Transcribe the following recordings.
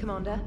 Commander?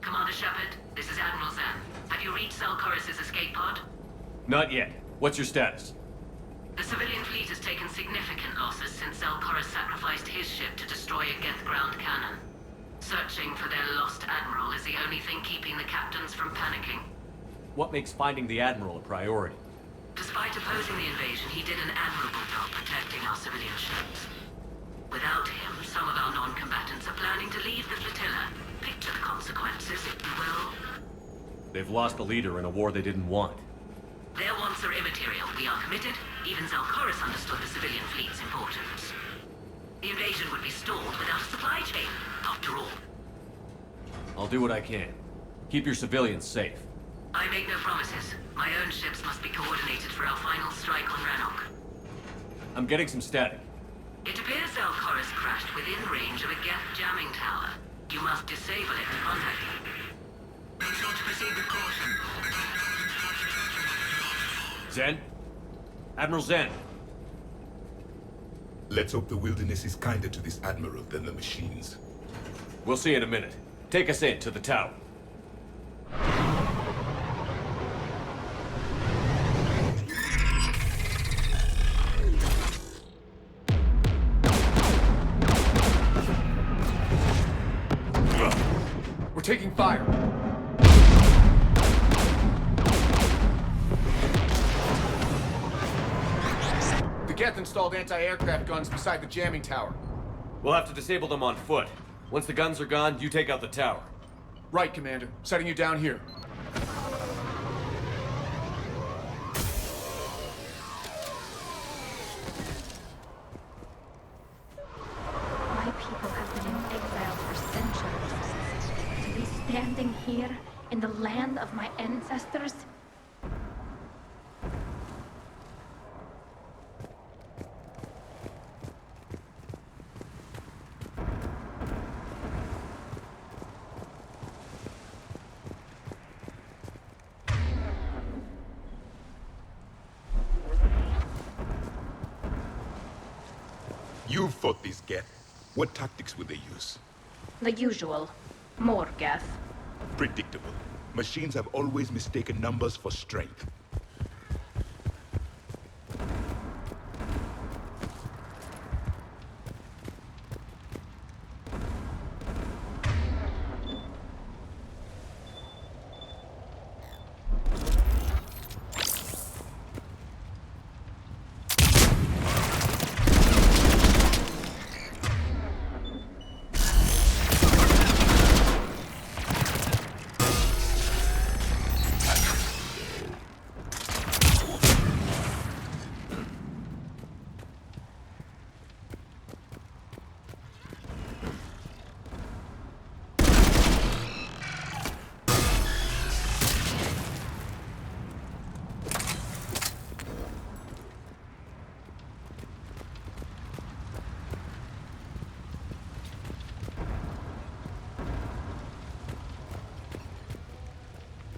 Commander Shepard, this is Admiral Zan. Have you reached Cerberus's escape pod? Not yet. What's your status? The civilian fleet has taken significant losses since Cerberus sacrificed his ship to destroy a Geth ground cannon. Searching for their lost Admiral is the only thing keeping the captains from panicking. What makes finding the Admiral a priority? Despite opposing the invasion, he did an admirable job protecting our civilian ships. Without him, some of our non-combatants are planning to leave the flotilla. Picture the consequences. They've lost a leader in a war they didn't want. Their wants are immaterial. We are committed. Even Zelkoris understood the civilian fleet's importance. The invasion would be stalled without a supply chain, after all. I'll do what I can. Keep your civilians safe. I make no promises. My own ships must be coordinated for our final strike on Rannoch. I'm getting some static. It appears Zelkoris crashed within range of a Geth jamming tower. You must disable it to contact him. Make sure to proceed with caution. Zen? Admiral Zen. Let's hope the wilderness is kinder to this Admiral than the machines. We'll see in a minute. Take us in to the tower. We're taking fire. The Geth installed anti-aircraft guns beside the jamming tower. We'll have to disable them on foot. Once the guns are gone, you take out the tower. Right, Commander. Setting you down here. My people have been in exile for centuries. To be standing here in the land of my ancestors? You fought these Geth. What tactics would they use? The usual. More Geth. Predictable. Machines have always mistaken numbers for strength.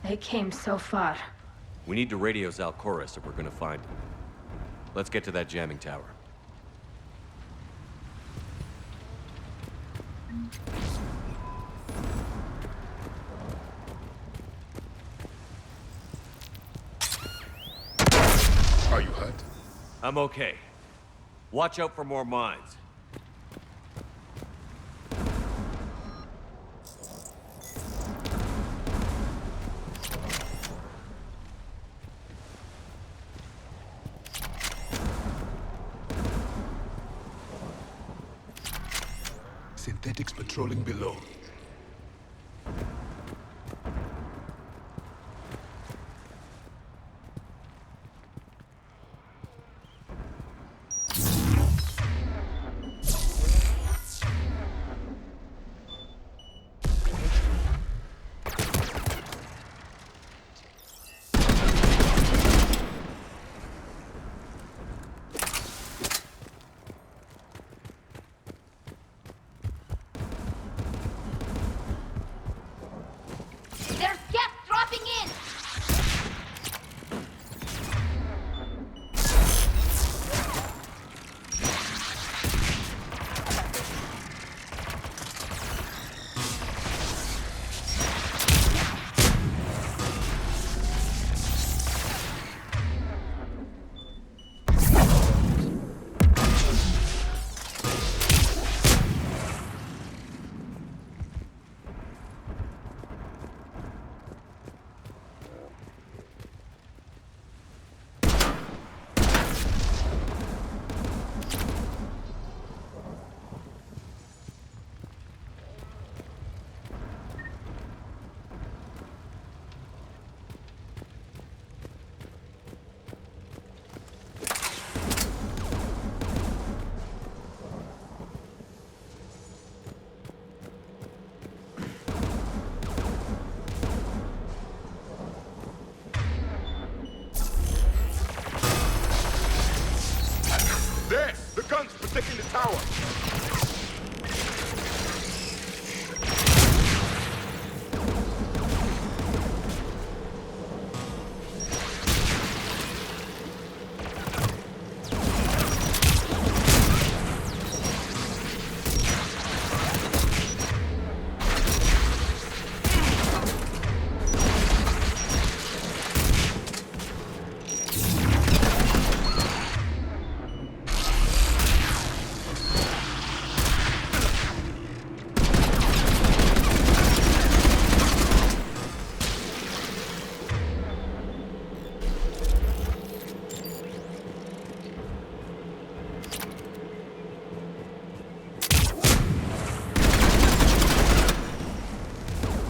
They came so far. We need to radio Zelkoris if we're gonna find him. Let's get to that jamming tower. Are you hurt? I'm okay. Watch out for more mines. Synthetics patrolling below.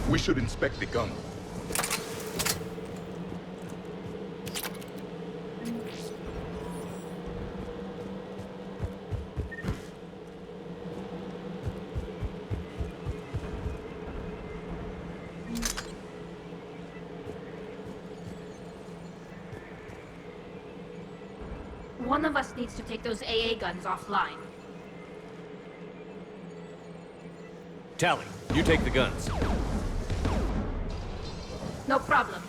We should inspect the gun. One of us needs to take those AA guns offline. Tally, you take the guns. No problem.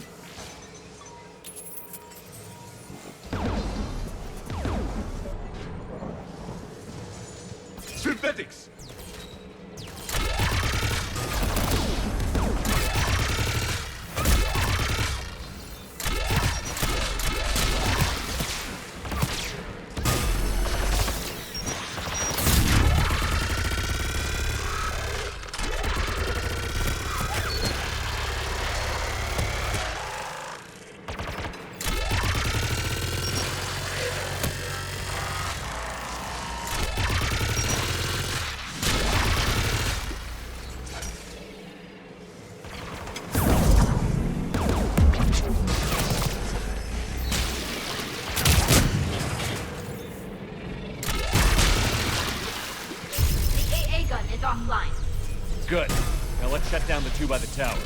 Synthetics! Offline. Good. Now let's shut down the two by the tower.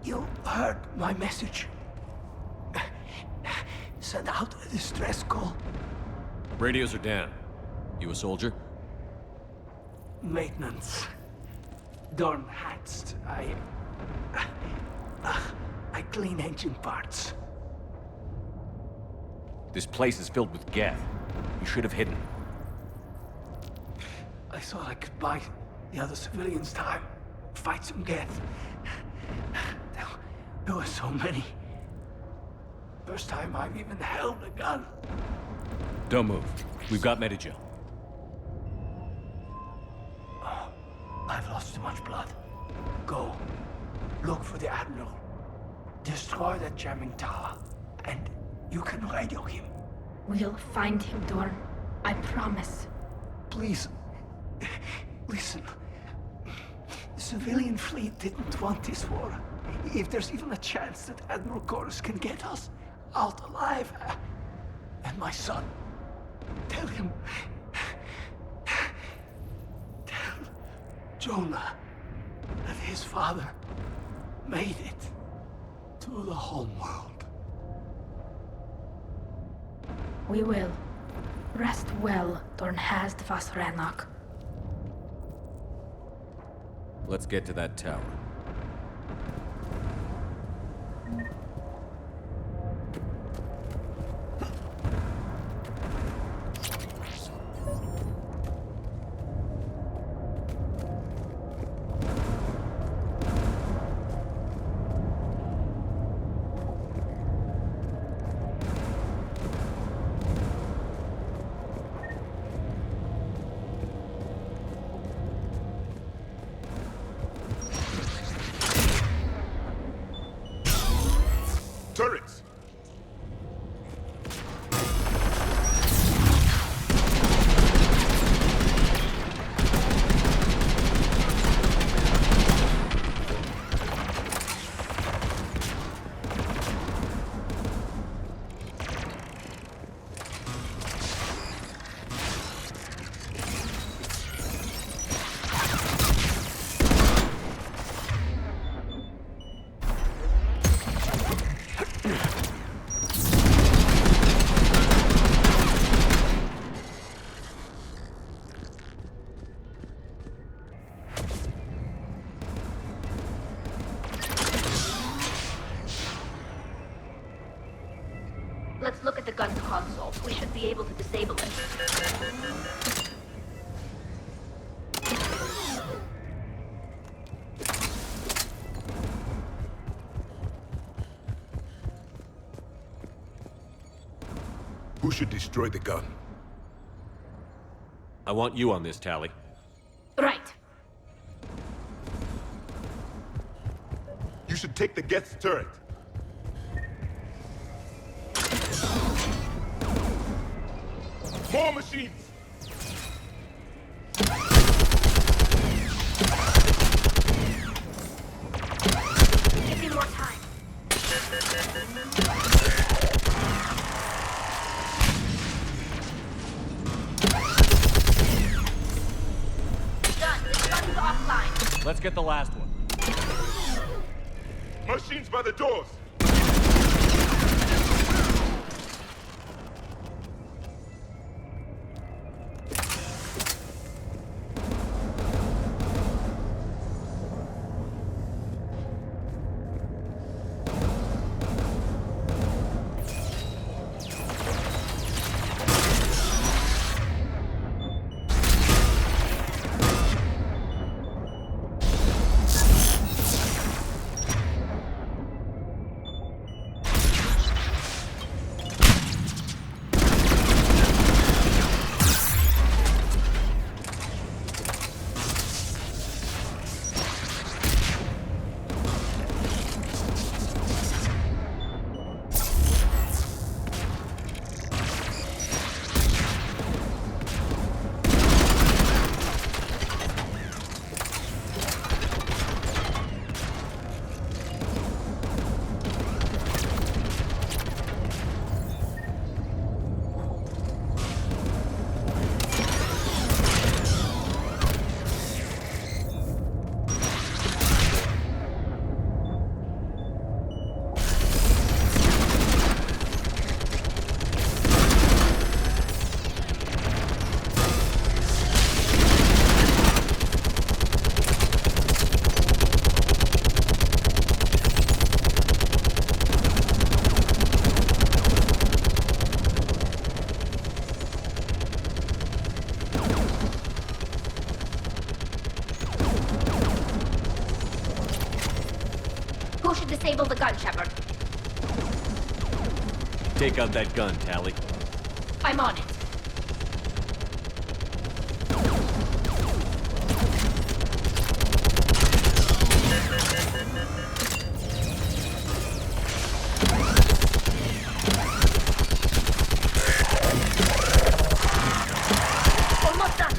You heard my message. Send out a distress call. Radios are down. You a soldier? Maintenance. Dorn hatched. I clean engine parts. This place is filled with Geth. You should have hidden. I thought I could buy the other civilians time. Fight some Geth. There were so many. First time I've even held a gun. Don't move. We've got Medigel. I've lost too much blood. Go. Look for the Admiral. Destroy that jamming tower. And you can radio him. We'll find him, Dorn. I promise. Please. Listen. The civilian fleet didn't want this war. If there's even a chance that Admiral Chorus can get us out alive. And my son. Tell him. Tell Jonah that his father made it to the home world. We will. Rest well, Dorn has the Vasranok. Let's get to that tower. Turrets! Let's look at the gun's console. We should be able to disable it. Who should destroy the gun? I want you on this, Tali. Right. You should take the Geth's turret. More machines! Give me more time. Done. This gun's offline. Let's get the last one. Machines by the doors! Who should disable the gun, Shepard? Take out that gun, Tali. I'm on it. Almost done.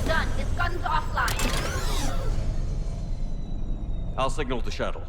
Done. This gun's offline. I'll signal the shuttle.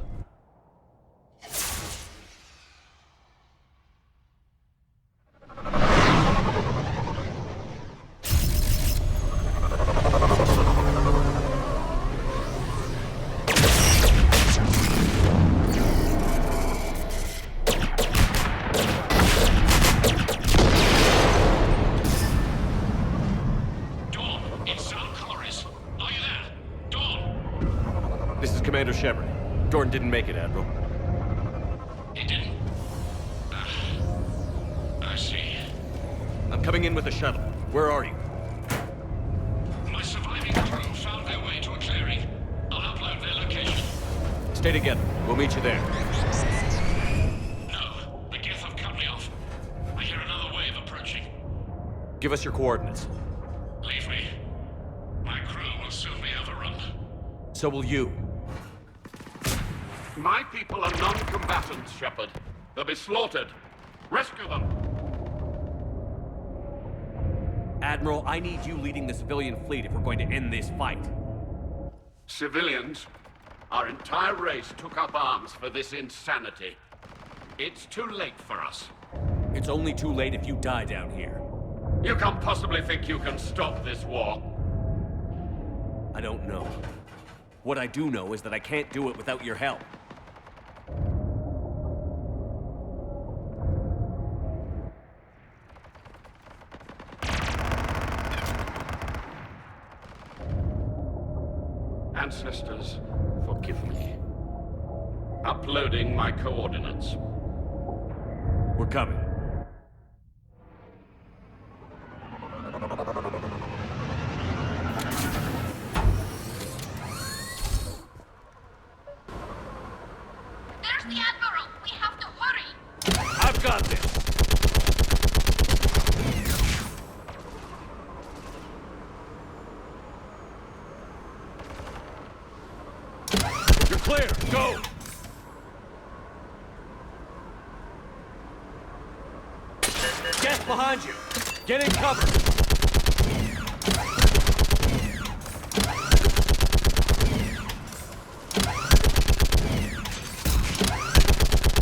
Commander Shepard. Jordan didn't make it, Admiral. He didn't? I see. I'm coming in with the shuttle. Where are you? My surviving crew found their way to a clearing. I'll upload their location. Stay together. We'll meet you there. No, the Geth have cut me off. I hear another wave approaching. Give us your coordinates. Leave me. so will you. My people are non-combatants, Shepard. They'll be slaughtered. Rescue them! Admiral, I need you leading the civilian fleet if we're going to end this fight. Civilians, our entire race took up arms for this insanity. It's too late for us. It's only too late if you die down here. You can't possibly think you can stop this war. I don't know. What I do know is that I can't do it without your help. Ancestors, forgive me. Uploading my coordinates. We're coming. There's the Admiral! We have to hurry! I've got this! You're clear! Go! Geth behind you! Get in cover!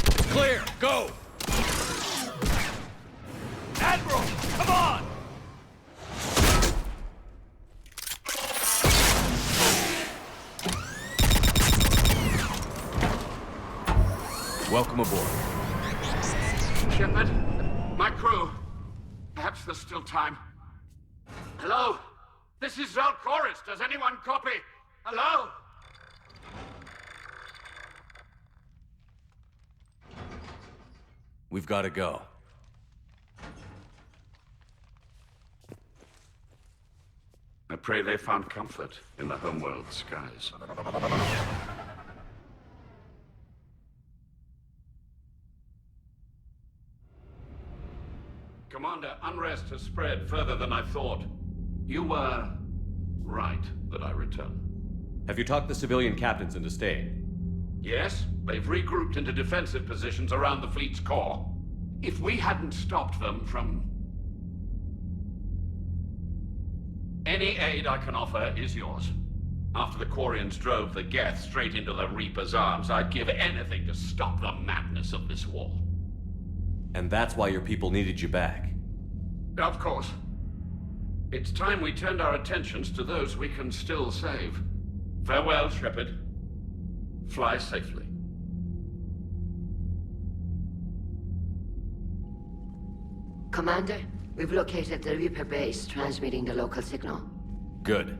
It's clear! Go! Admiral! Come on! Welcome aboard. Shepard, my crew. Perhaps there's still time. Hello? This is Zal'Koris. Does anyone copy? Hello? We've got to go. I pray they found comfort in the homeworld skies. Commander, unrest has spread further than I thought. You were right that I return. Have you talked the civilian captains into staying? Yes, they've regrouped into defensive positions around the fleet's core. If we hadn't stopped them from... Any aid I can offer is yours. After the Quarians drove the Geth straight into the Reaper's arms, I'd give anything to stop the madness of this war. And that's why your people needed you back. Of course. It's time we turned our attentions to those we can still save. Farewell, Shepard. Fly safely. Commander, we've located the Reaper base transmitting the local signal. Good.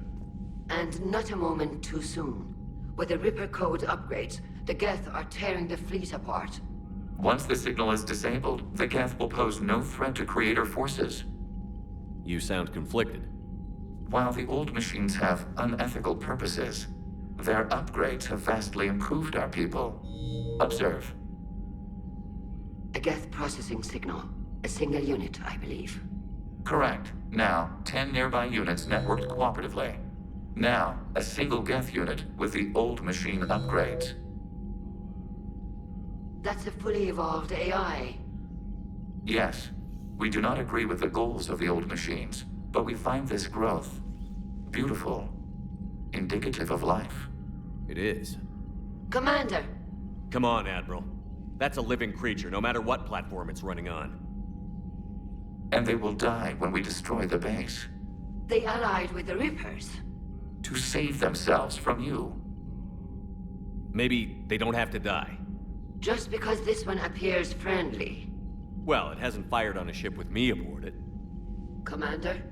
And not a moment too soon. With the Reaper code upgrades, the Geth are tearing the fleet apart. Once the signal is disabled, the Geth will pose no threat to Creator forces. You sound conflicted. While the old machines have unethical purposes, their upgrades have vastly improved our people. Observe. A Geth processing signal. A single unit, I believe. Correct. Now, 10 nearby units networked cooperatively. Now, a single Geth unit with the old machine upgrades. That's a fully evolved AI. Yes, we do not agree with the goals of the old machines, but we find this growth beautiful, indicative of life. It is. Commander! Come on, Admiral. That's a living creature, no matter what platform it's running on. And they will die when we destroy the base. They allied with the Reapers. To save themselves from you. Maybe they don't have to die. Just because this one appears friendly. Well, it hasn't fired on a ship with me aboard it. Commander,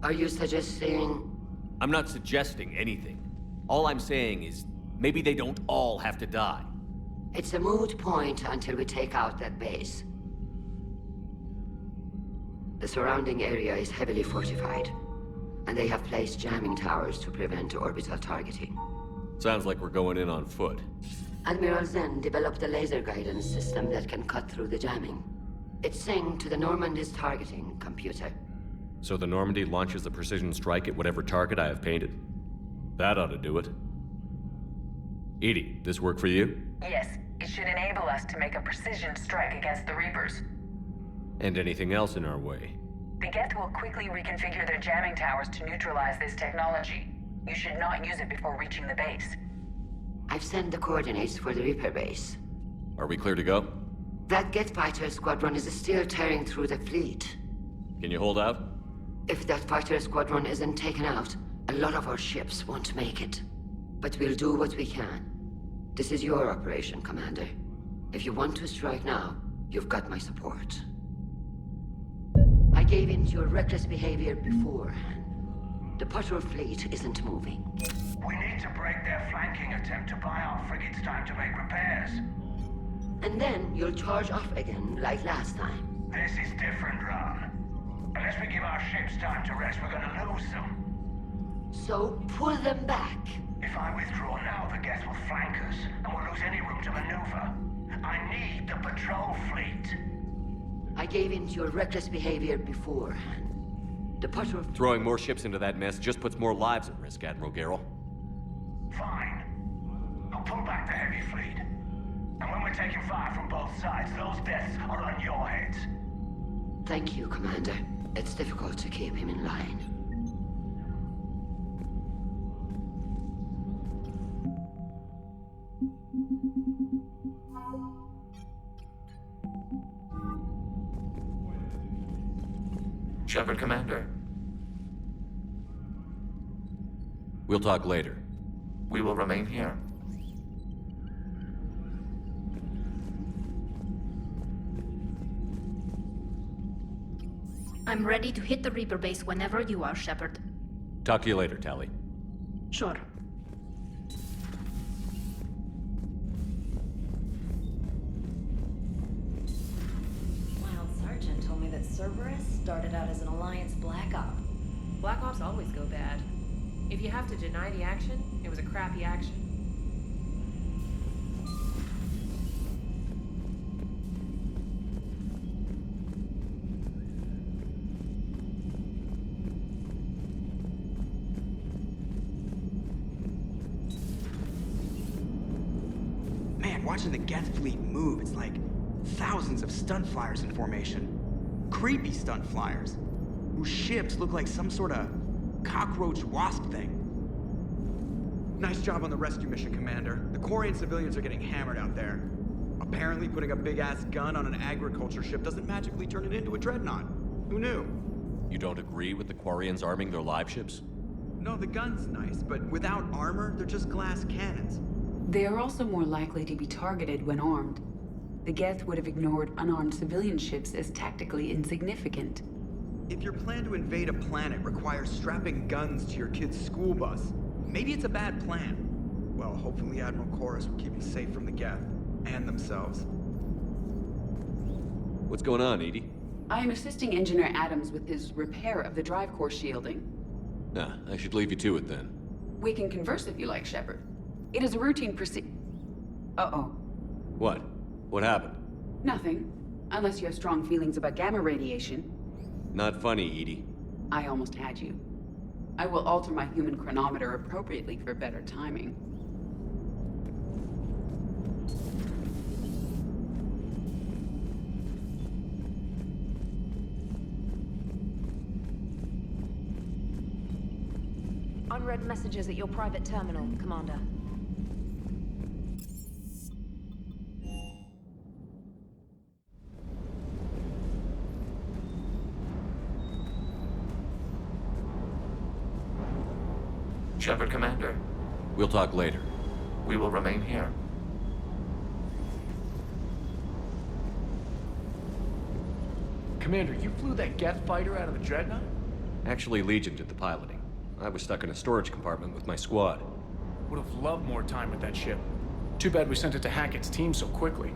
are you suggesting... I'm not suggesting anything. All I'm saying is, maybe they don't all have to die. It's a moot point until we take out that base. The surrounding area is heavily fortified, and they have placed jamming towers to prevent orbital targeting. Sounds like we're going in on foot. Admiral Zen developed a laser guidance system that can cut through the jamming. It's synced to the Normandy's targeting computer. So the Normandy launches a precision strike at whatever target I have painted. That ought to do it. Edie, this work for you? Yes, it should enable us to make a precision strike against the Reapers. And anything else in our way? The Geth will quickly reconfigure their jamming towers to neutralize this technology. You should not use it before reaching the base. I've sent the coordinates for the Reaper base. Are we clear to go? That Geth fighter squadron is still tearing through the fleet. Can you hold out? If that fighter squadron isn't taken out, a lot of our ships won't make it. But we'll do what we can. This is your operation, Commander. If you want to strike now, you've got my support. I gave in to your reckless behavior beforehand. The patrol fleet isn't moving. We need to break their flanking attempt to buy our frigates time to make repairs. And then you'll charge off again, like last time. This is different, Ron. Unless we give our ships time to rest, we're gonna lose them. So pull them back. If I withdraw now, the Geth will flank us, and we'll lose any room to maneuver. I need the patrol fleet. I gave in to your reckless behavior beforehand. The patrol... Throwing more ships into that mess just puts more lives at risk, Admiral Garrel. Fine. I'll pull back the heavy fleet. And when we're taking fire from both sides, those deaths are on your heads. Thank you, Commander. It's difficult to keep him in line. Shepard, Commander. We'll talk later. We will remain here. I'm ready to hit the Reaper base whenever you are, Shepard. Talk to you later, Tali. Sure. Wild Sergeant told me that Cerberus started out as an Alliance Black Op. Black Ops always go bad. If you have to deny the action, it was a crappy action. Man, watching the Geth fleet move, it's like thousands of stunt flyers in formation. Creepy stunt flyers, whose ships look like some sort of cockroach wasp thing. Nice job on the rescue mission, Commander. The Quarian civilians are getting hammered out there. Apparently putting a big-ass gun on an agriculture ship doesn't magically turn it into a dreadnought. Who knew? You don't agree with the Quarians arming their live ships? No, the gun's nice, but without armor, they're just glass cannons. They are also more likely to be targeted when armed. The Geth would have ignored unarmed civilian ships as tactically insignificant. If your plan to invade a planet requires strapping guns to your kid's school bus, maybe it's a bad plan. Well, hopefully Admiral Chorus will keep you safe from the Geth and themselves. What's going on, Edie? I am assisting Engineer Adams with his repair of the drive core shielding. Nah, I should leave you to it then. We can converse if you like, Shepard. It is a routine Uh-oh. What? What happened? Nothing. Unless you have strong feelings about gamma radiation. Not funny, Edie. I almost had you. I will alter my human chronometer appropriately for better timing. Unread messages at your private terminal, Commander. Shepard, Commander. We'll talk later. We will remain here. Commander, you flew that Geth fighter out of a dreadnought? Actually, Legion did the piloting. I was stuck in a storage compartment with my squad. Would have loved more time with that ship. Too bad we sent it to Hackett's team so quickly.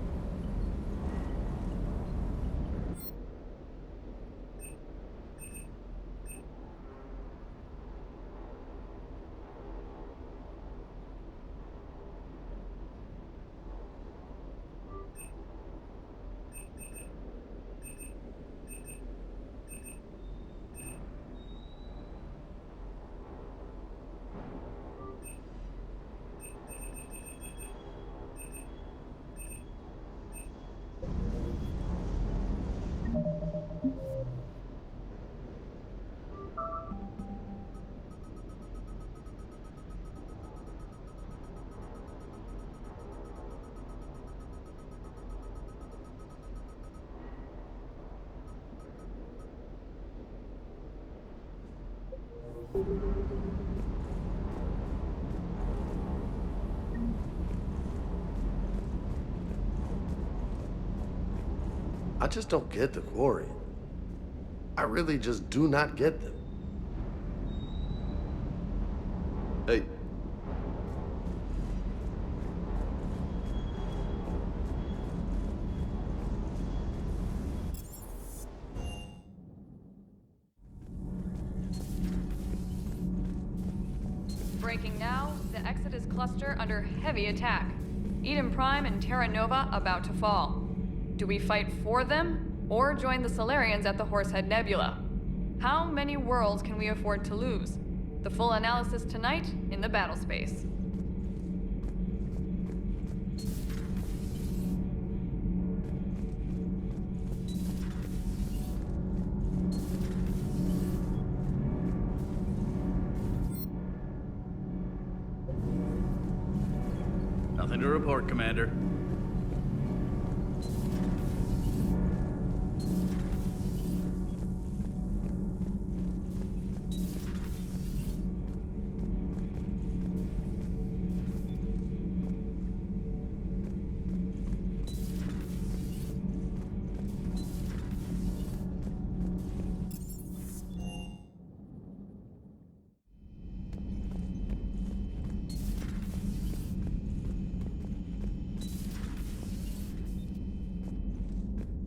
I just don't get the Quarry. I really just do not get them. Hey. Breaking now, the Exodus cluster under heavy attack. Eden Prime and Terra Nova about to fall. Do we fight for them, or join the Solarians at the Horsehead Nebula? How many worlds can we afford to lose? The full analysis tonight in the battle space. Nothing to report, Commander.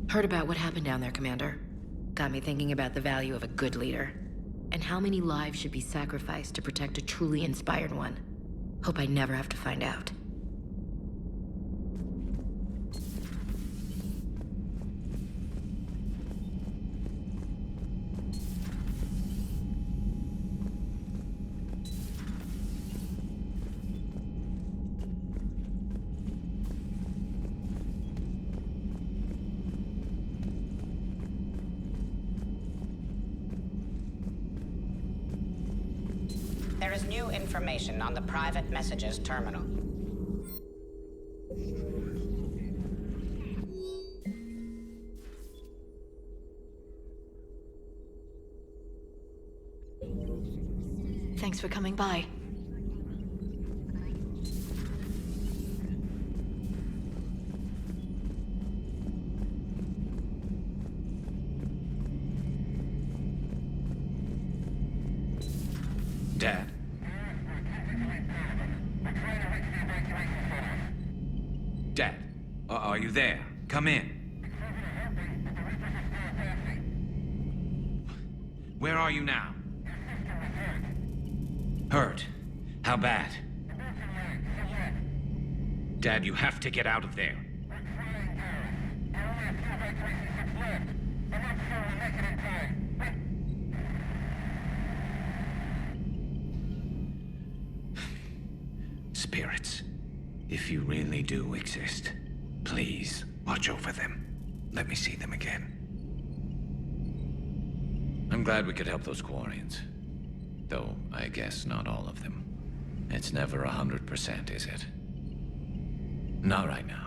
Heard about what happened down there, Commander. Got me thinking about the value of a good leader. And how many lives should be sacrificed to protect a truly inspired one. Hope I never have to find out. There is new information on the private messages terminal. Thanks for coming by. Dad? Dad, are you there? Come in. Where are you now? Hurt? How bad? Dad, you have to get out of there. Spirits, if you really do exist, please watch over them. Let me see them again. I'm glad we could help those Quarians. Though, I guess not all of them. It's never 100%, is it? Not right now.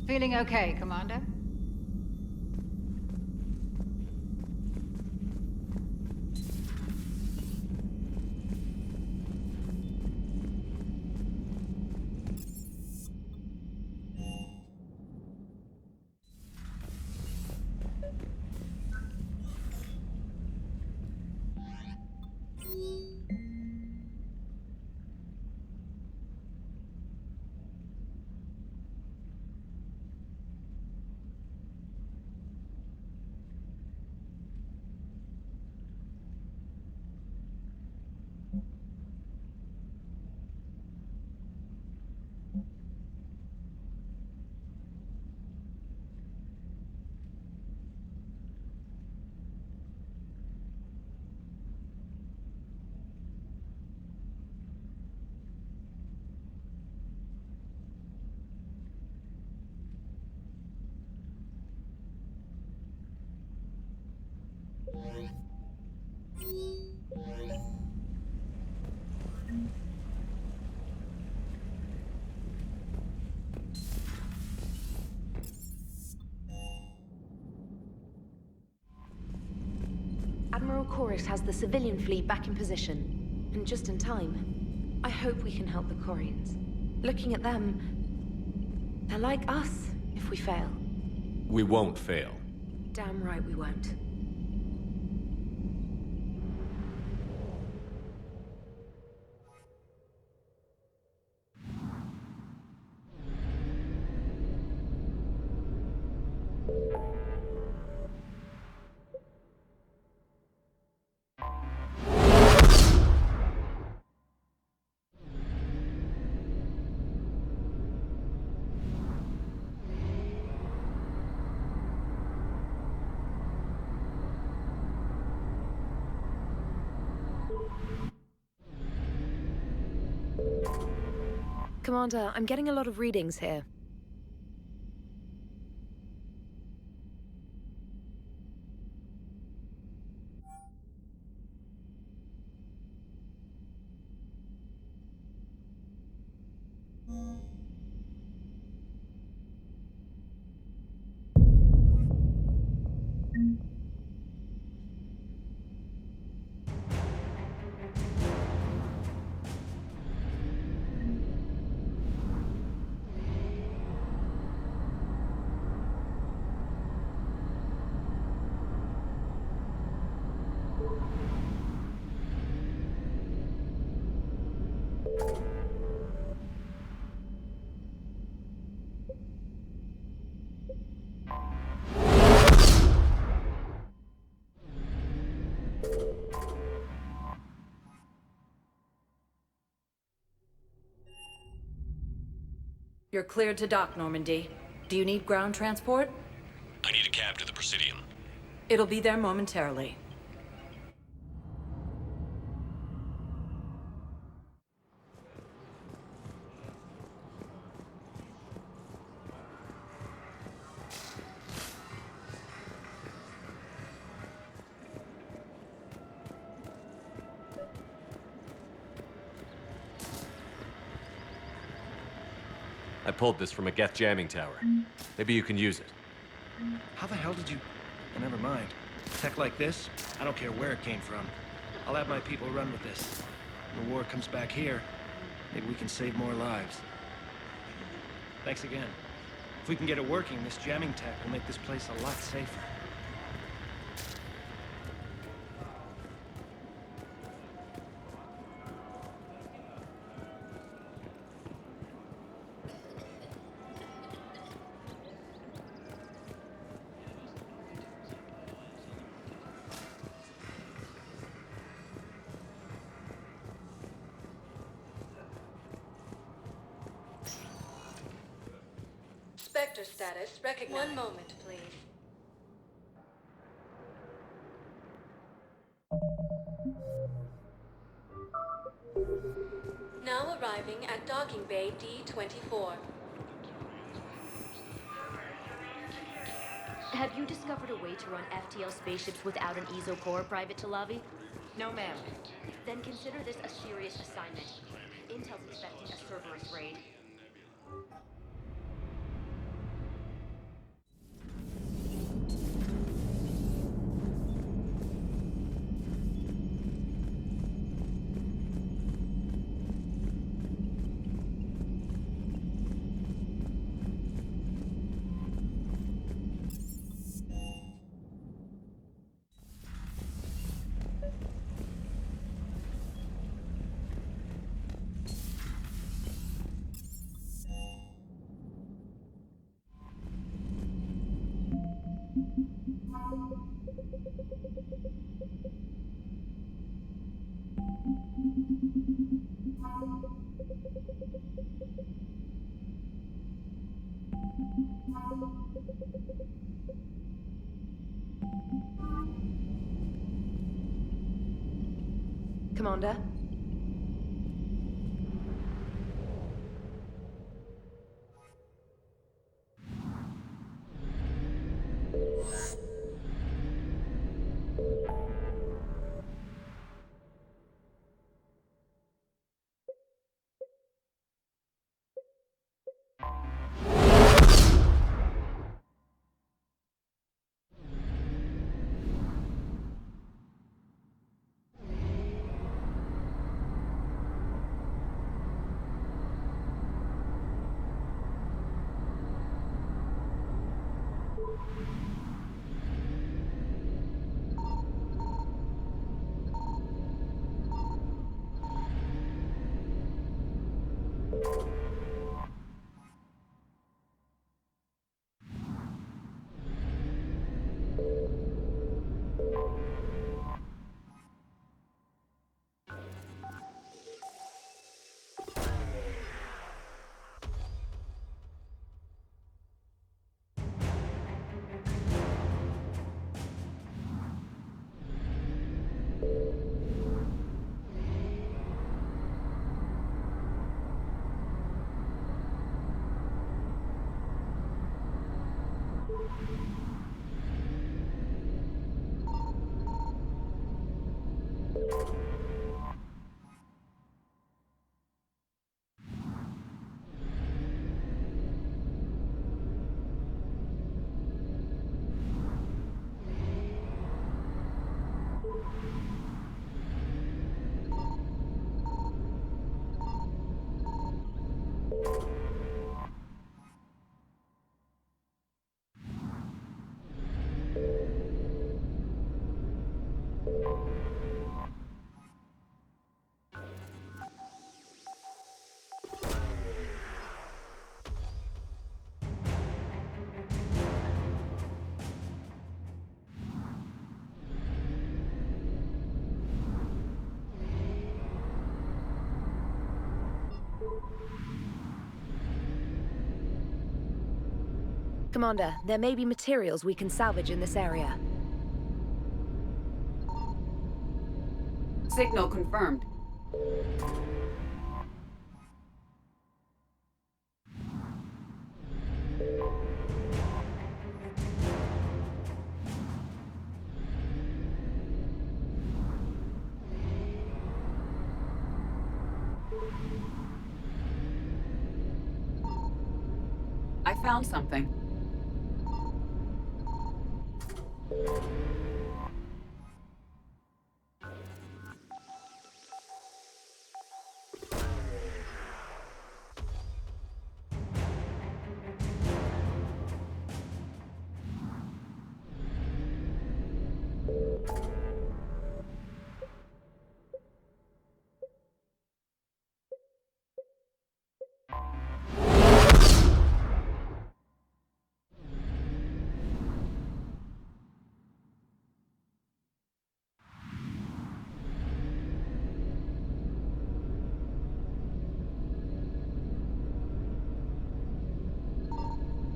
Feeling okay, Commander? Admiral Chorus has the civilian fleet back in position. And just in time. I hope we can help the Quarians. Looking at them, they're like us if we fail. We won't fail. Damn right we won't. Commander, I'm getting a lot of readings here. You're cleared to dock, Normandy. Do you need ground transport? I need a cab to the Presidium. It'll be there momentarily. I pulled this from a Geth jamming tower. Maybe you can use it. How the hell did you... Oh, never mind. Tech like this, I don't care where it came from. I'll have my people run with this. When the war comes back here, maybe we can save more lives. Thanks again. If we can get it working, this jamming tech will make this place a lot safer. Spectre status recognized. One moment, please. Now arriving at docking bay D24. Have you discovered a way to run FTL spaceships without an ESO core, Private Talavi? No, ma'am. Then consider this a serious assignment. Intel's expecting a Cerberus raid. Commander? Commander, there may be materials we can salvage in this area. Signal confirmed. I found something.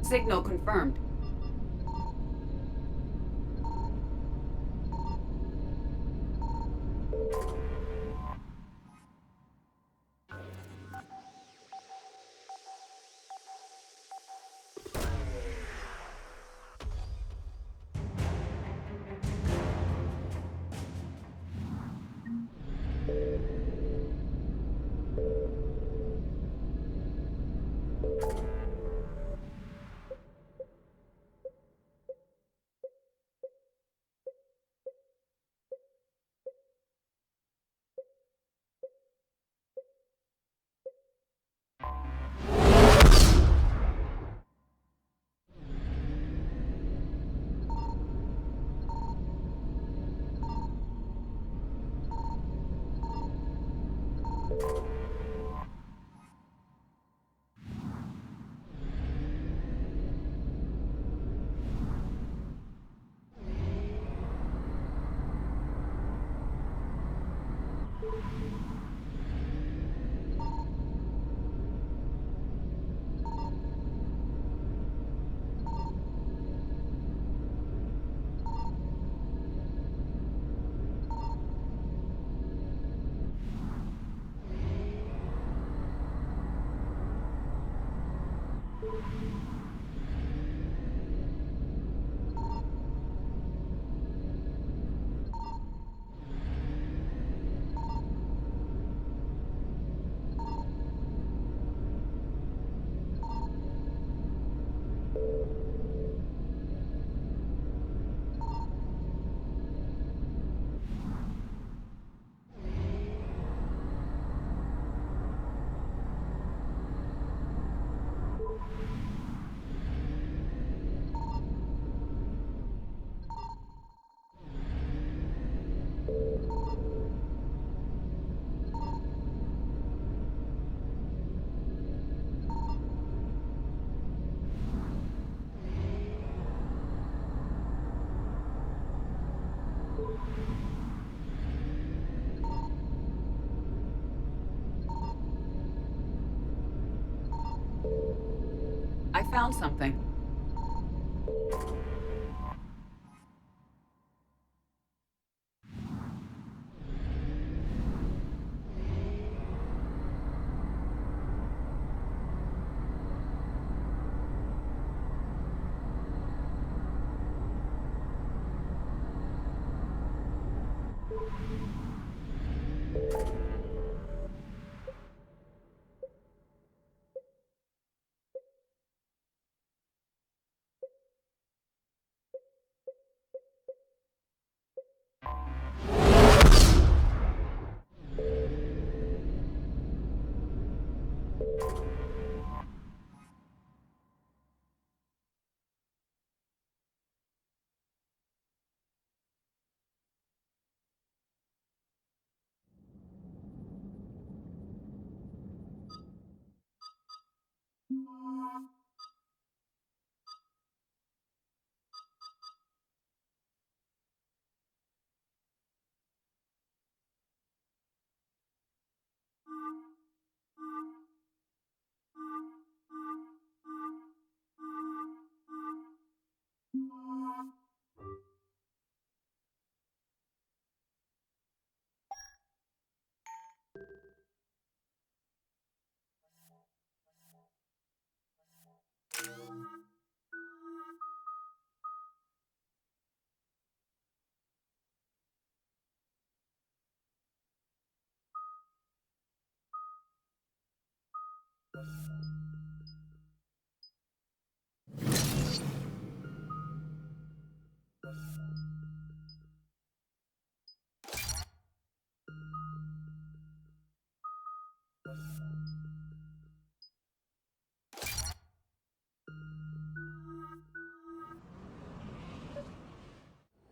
Signal confirmed. I found something.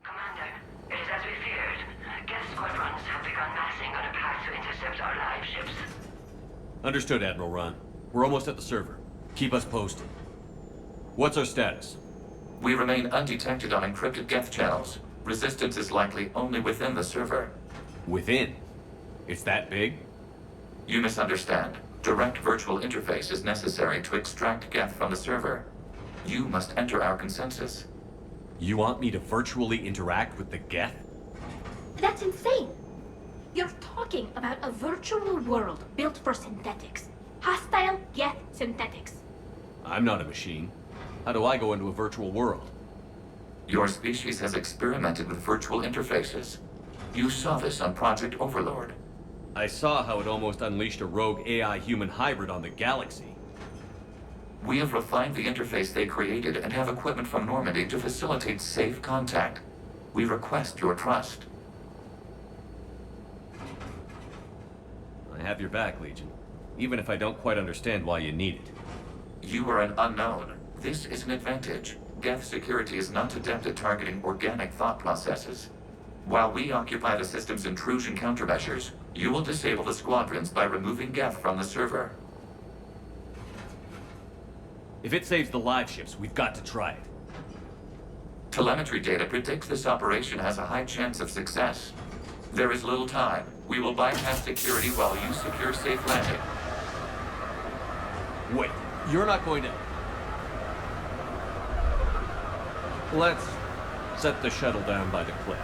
Commander, it is as we feared. Geth squadrons have begun massing on a path to intercept our live ships. Understood, Admiral Ron. We're almost at the server. Keep us posted. What's our status? We remain undetected on encrypted Geth channels. Resistance is likely only within the server. Within? It's that big? You misunderstand. Direct virtual interface is necessary to extract Geth from the server. You must enter our consensus. You want me to virtually interact with the Geth? That's insane! You're talking about a virtual world built for synthetics. Hostile Geth synthetics. I'm not a machine. How do I go into a virtual world? Your species has experimented with virtual interfaces. You saw this on Project Overlord. I saw how it almost unleashed a rogue AI-human hybrid on the galaxy. We have refined the interface they created and have equipment from Normandy to facilitate safe contact. We request your trust. I have your back, Legion. Even if I don't quite understand why you need it. You are an unknown. This is an advantage. Geth security is not adept at targeting organic thought processes. While we occupy the system's intrusion countermeasures, you will disable the squadrons by removing Geth from the server. If it saves the live ships, we've got to try it. Telemetry data predicts this operation has a high chance of success. There is little time. We will bypass security while you secure safe landing. Wait, you're not going to... Let's set the shuttle down by the cliff.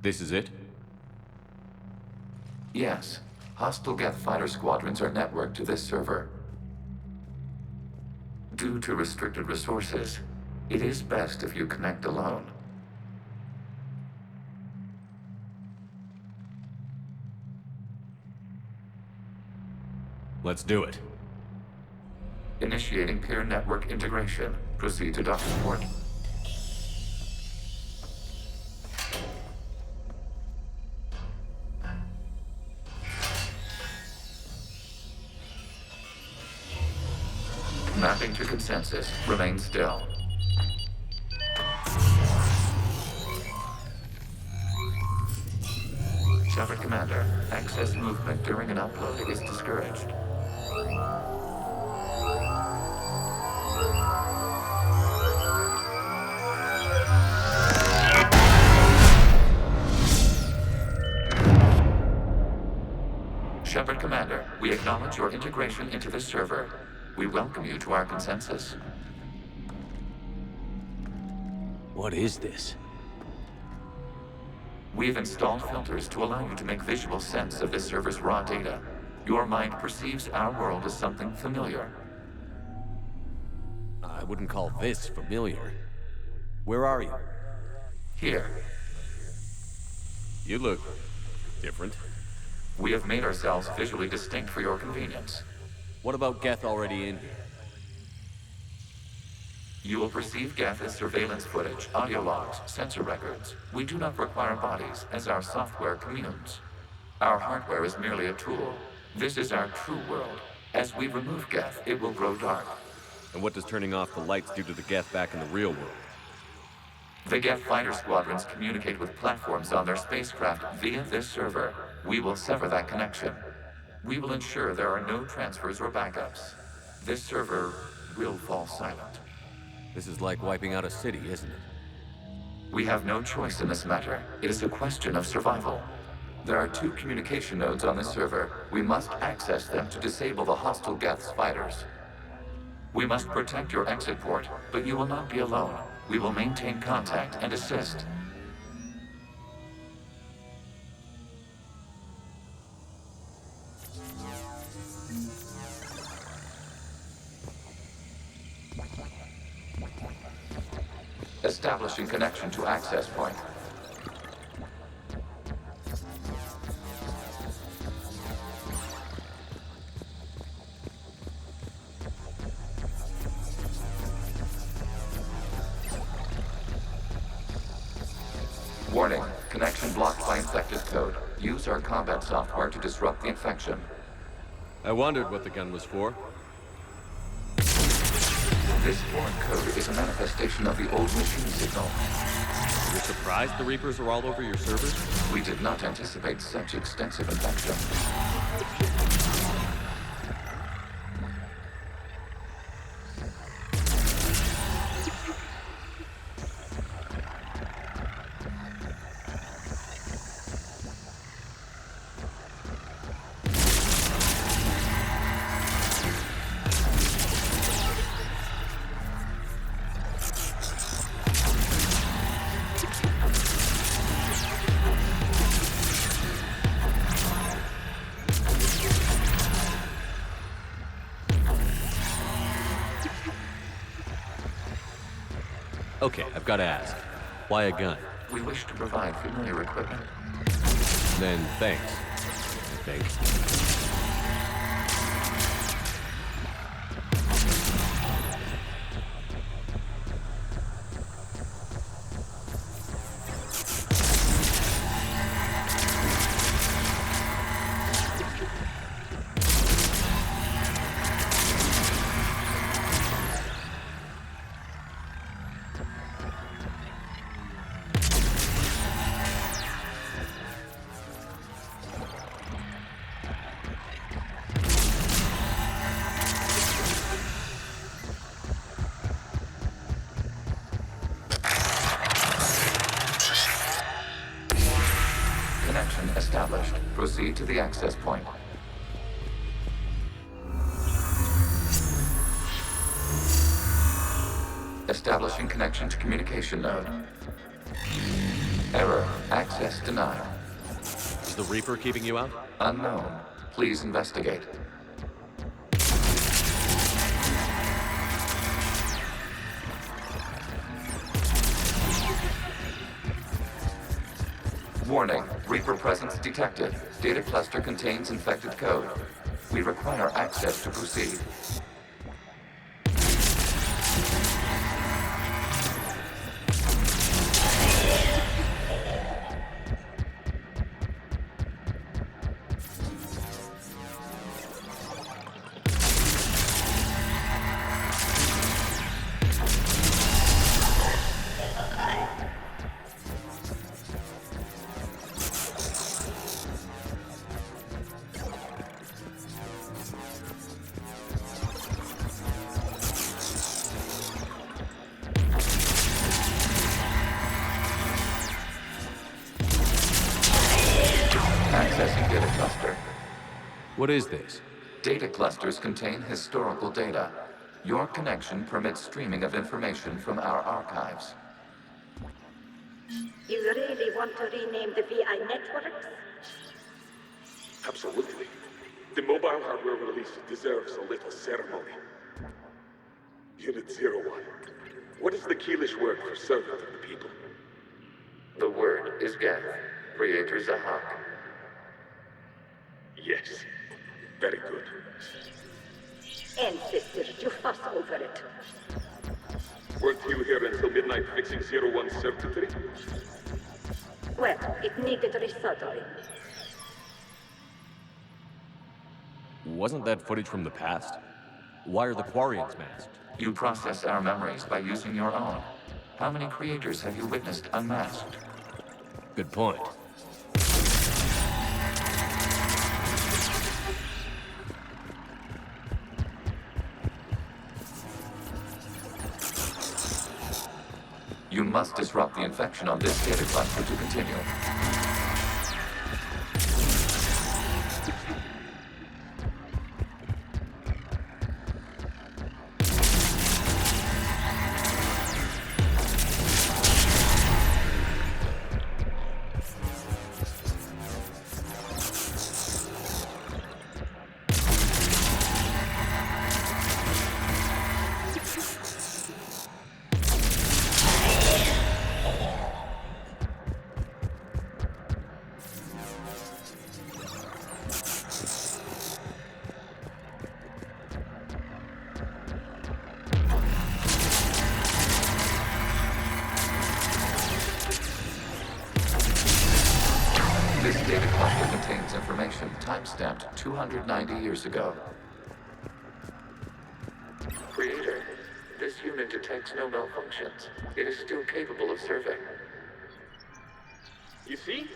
This is it? Yes. Hostile Geth fighter squadrons are networked to this server. Due to restricted resources, it is best if you connect alone. Let's do it. Initiating peer network integration. Proceed to docking port. Mapping to consensus. Remain still. Shepard Commander, access movement during an upload is discouraged. Shepard Commander, we acknowledge your integration into this server. We welcome you to our consensus. What is this? We've installed filters to allow you to make visual sense of this server's raw data. Your mind perceives our world as something familiar. I wouldn't call this familiar. Where are you? Here. You look different. We have made ourselves visually distinct for your convenience. What about Geth already in here? You will perceive Geth as surveillance footage, audio logs, sensor records. We do not require bodies, as our software communes. Our hardware is merely a tool. This is our true world. As we remove Geth, it will grow dark. And what does turning off the lights do to the Geth back in the real world? The Geth fighter squadrons communicate with platforms on their spacecraft via this server. We will sever that connection. We will ensure there are no transfers or backups. This server will fall silent. This is like wiping out a city, isn't it? We have no choice in this matter. It is a question of survival. There are 2 communication nodes on this server. We must access them to disable the hostile Geth's fighters. We must protect your exit port, but you will not be alone. We will maintain contact and assist. Establishing connection to access point. Warning, connection blocked by infected code. Use our combat software to disrupt the infection. I wondered what the gun was for. This foreign code is a manifestation of the old machine signal. You're surprised the Reapers are all over your servers? We did not anticipate such extensive infection. Okay, I've got to ask. Why a gun? We wish to provide familiar equipment. Then thanks. I think. Established. Proceed to the access point. Establishing connection to communication node. Error. Access denied. Is the Reaper keeping you out? Unknown. Please investigate. Warning. Reaper presence detected. Data cluster contains infected code. We require access to proceed. Accessing data cluster. What is this? Data clusters contain historical data. Your connection permits streaming of information from our archives. You really want to rename the VI networks? Absolutely. The mobile hardware release deserves a little ceremony. Unit 01. What is the Keelish word for servant of the people? The word is Geth, Creator Zahak. Yes. Very good. Ancestors, you fuss over it. Weren't you here until midnight fixing 01's circuitry? Well, it needed resoldering. Wasn't that footage from the past? Why are the Quarians masked? You process our memories by using your own. How many creators have you witnessed unmasked? Good point. You must disrupt the infection on this data cluster to continue. This data cluster contains information timestamped 290 years ago. Creator, this unit detects no malfunctions. It is still capable of serving. You see?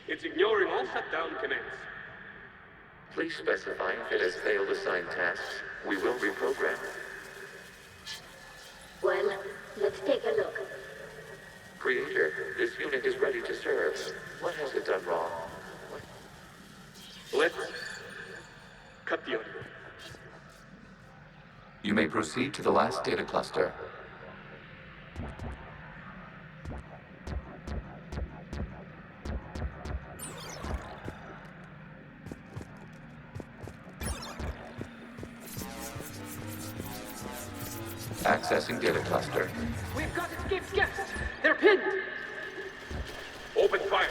It's ignoring all shutdown commands. Please specify if it has failed assigned tasks. We will reprogram. Well, let's take a look. Creator, this unit is ready to serve. What has it done wrong? Let's cut the audio. You may proceed to the last data cluster. Accessing data cluster. We've got escaped guests! They're pinned! Open fire!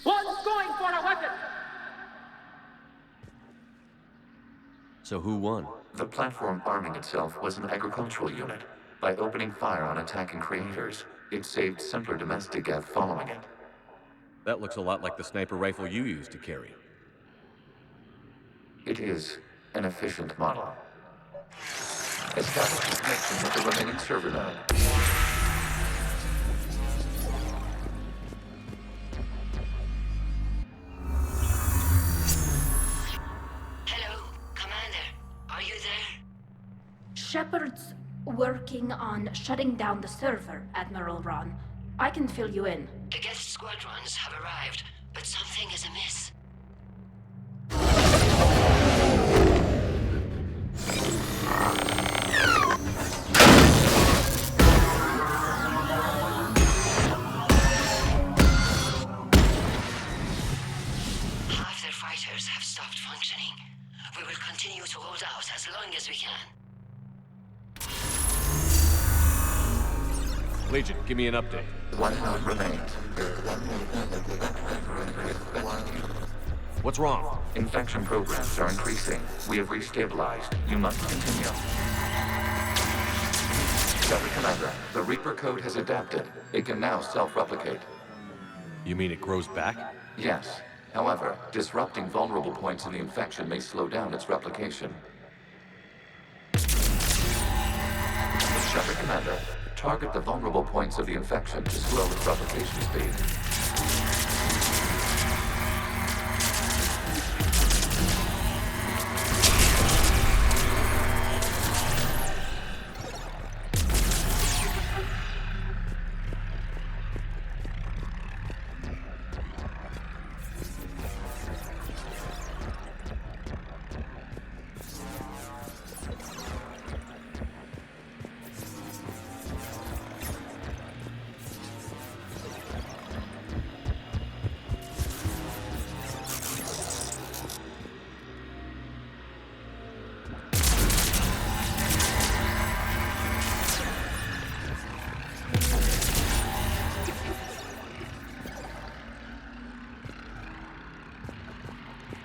One's going for a weapon! So who won? The platform arming itself was an agricultural unit. By opening fire on attacking creators, it saved simpler domestic Geth following it. That looks a lot like the sniper rifle you used to carry. It is an efficient model. Establish a connection with the remaining server node. Hello, Commander. Are you there? Shepard's working on shutting down the server, Admiral Ron. I can fill you in. The Geth squadrons have arrived, but something is amiss. Legion, give me an update. One node remains. What's wrong? Infection programs are increasing. We have restabilized. You must continue. Shepard Commander, the Reaper code has adapted. It can now self-replicate. You mean it grows back? Yes. However, disrupting vulnerable points in the infection may slow down its replication. Shepard Commander, target the vulnerable points of the infection to slow its replication speed.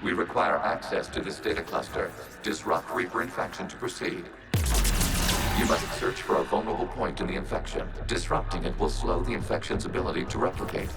We require access to this data cluster. Disrupt Reaper infection to proceed. You must search for a vulnerable point in the infection. Disrupting it will slow the infection's ability to replicate.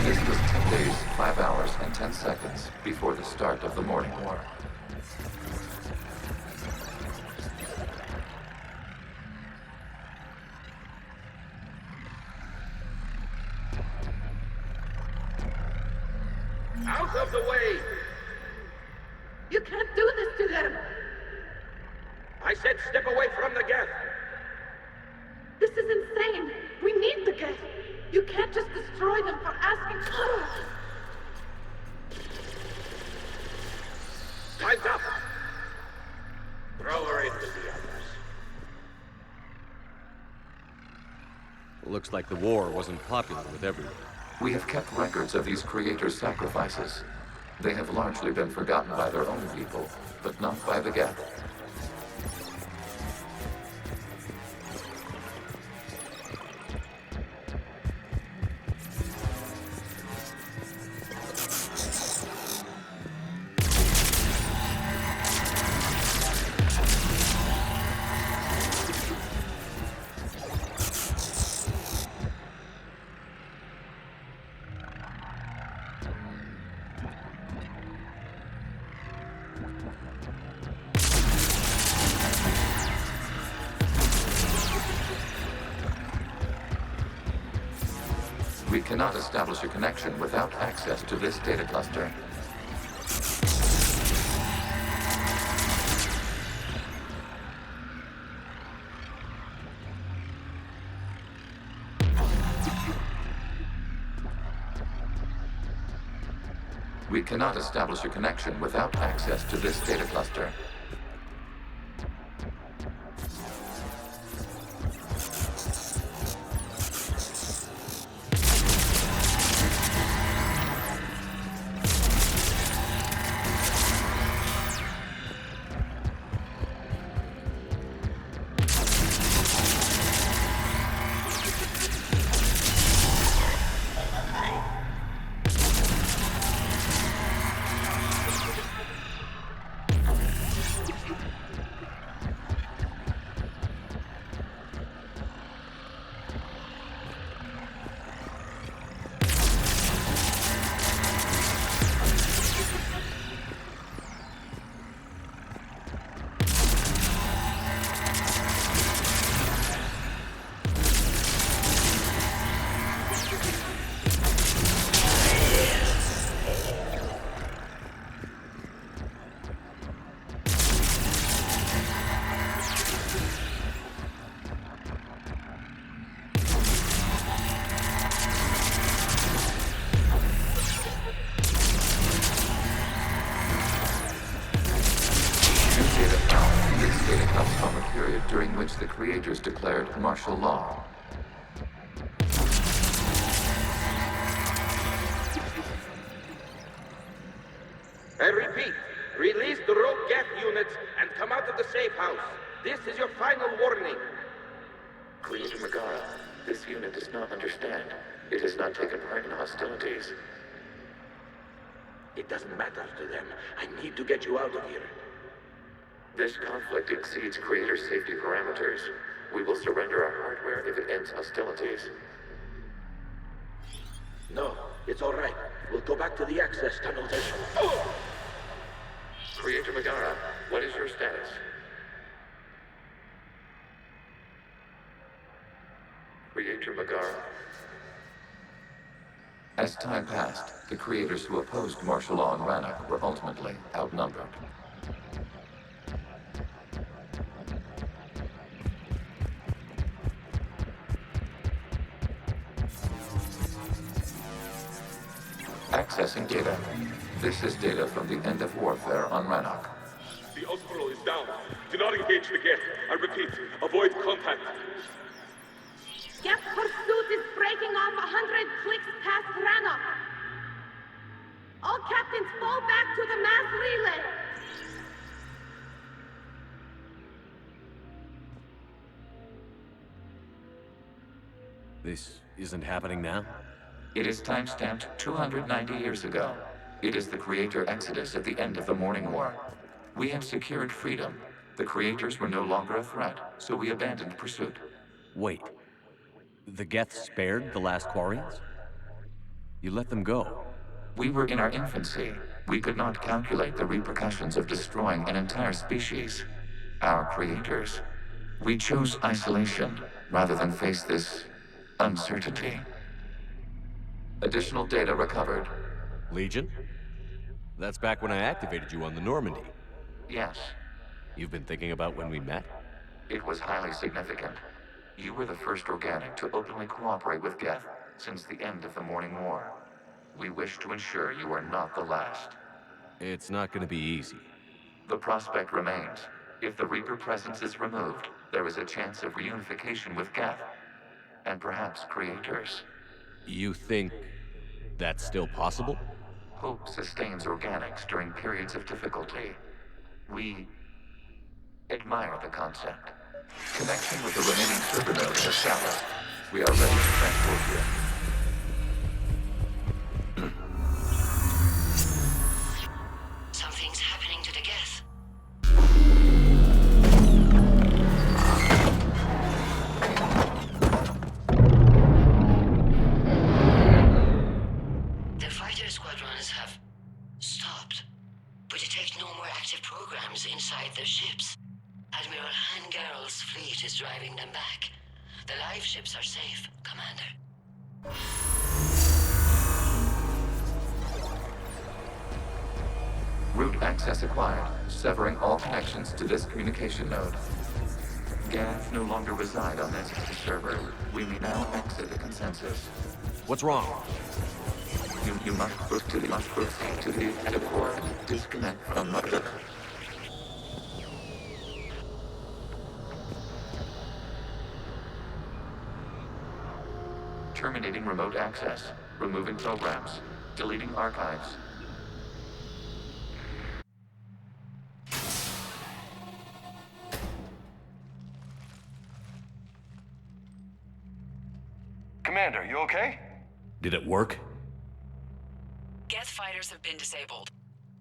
This was 10 days, 5 hours, and 10 seconds before the start of the morning war. Out of the way! You can't do this to them! I said step away from the Geth! This is insane! We need the Geth! You can't just destroy them for asking for it! Time's up! Throw her in with the others. Looks like the war wasn't popular with everyone. We have kept records of these creators' sacrifices. They have largely been forgotten by their own people, but not by the Geth. We cannot establish a connection without access to this data cluster. We cannot establish a connection without access to this data cluster. which the creators declared martial law. I repeat, release the rogue Geth units and come out of the safe house. This is your final warning. Creator Megara, this unit does not understand. It has not taken part in hostilities. It doesn't matter to them. I need to get you out of here. This conflict exceeds Creator's safety parameters. We will surrender our hardware if it ends hostilities. No, it's all right. We'll go back to the access tunnel then. Creator Megara, what is your status? Creator Megara. As time passed, the creators who opposed martial law in Rannoch were ultimately outnumbered. Accessing data. This is data from the end of warfare on Rannoch. The Admiral is down. Do not engage the Geth. I repeat, avoid contact. Geth pursuit is breaking off 100 clicks past Rannoch. All captains fall back to the mass relay. This isn't happening now? It is time-stamped 290 years ago. It is the Creator Exodus at the end of the Morning War. We had secured freedom. The Creators were no longer a threat, so we abandoned pursuit. Wait. The Geth spared the last Quarians? You let them go? We were in our infancy. We could not calculate the repercussions of destroying an entire species. Our creators. We chose isolation rather than face this uncertainty. Additional data recovered. Legion? That's back when I activated you on the Normandy. Yes. You've been thinking about when we met? It was highly significant. You were the first organic to openly cooperate with Geth since the end of the Morning War. We wish to ensure you are not the last. It's not going to be easy. The prospect remains. If the Reaper presence is removed, there is a chance of reunification with Geth. And perhaps creators. You think that's still possible? Hope sustains organics during periods of difficulty. We admire the concept. Connection with the remaining server nodes established. We are ready to transport you. Something's happening to the Geth. The fighter squadrons have stopped, but detect no more active programs inside their ships. Admiral Hangarl's fleet is driving them back. The live ships are safe, Commander. Route access acquired, severing all connections to this communication node. Geth no longer reside on this server. We may now exit the consensus. What's wrong? You must proceed to the head port. Disconnect from mother. Terminating remote access. Removing programs. Deleting archives. Commander, you okay? Did it work? Geth fighters have been disabled.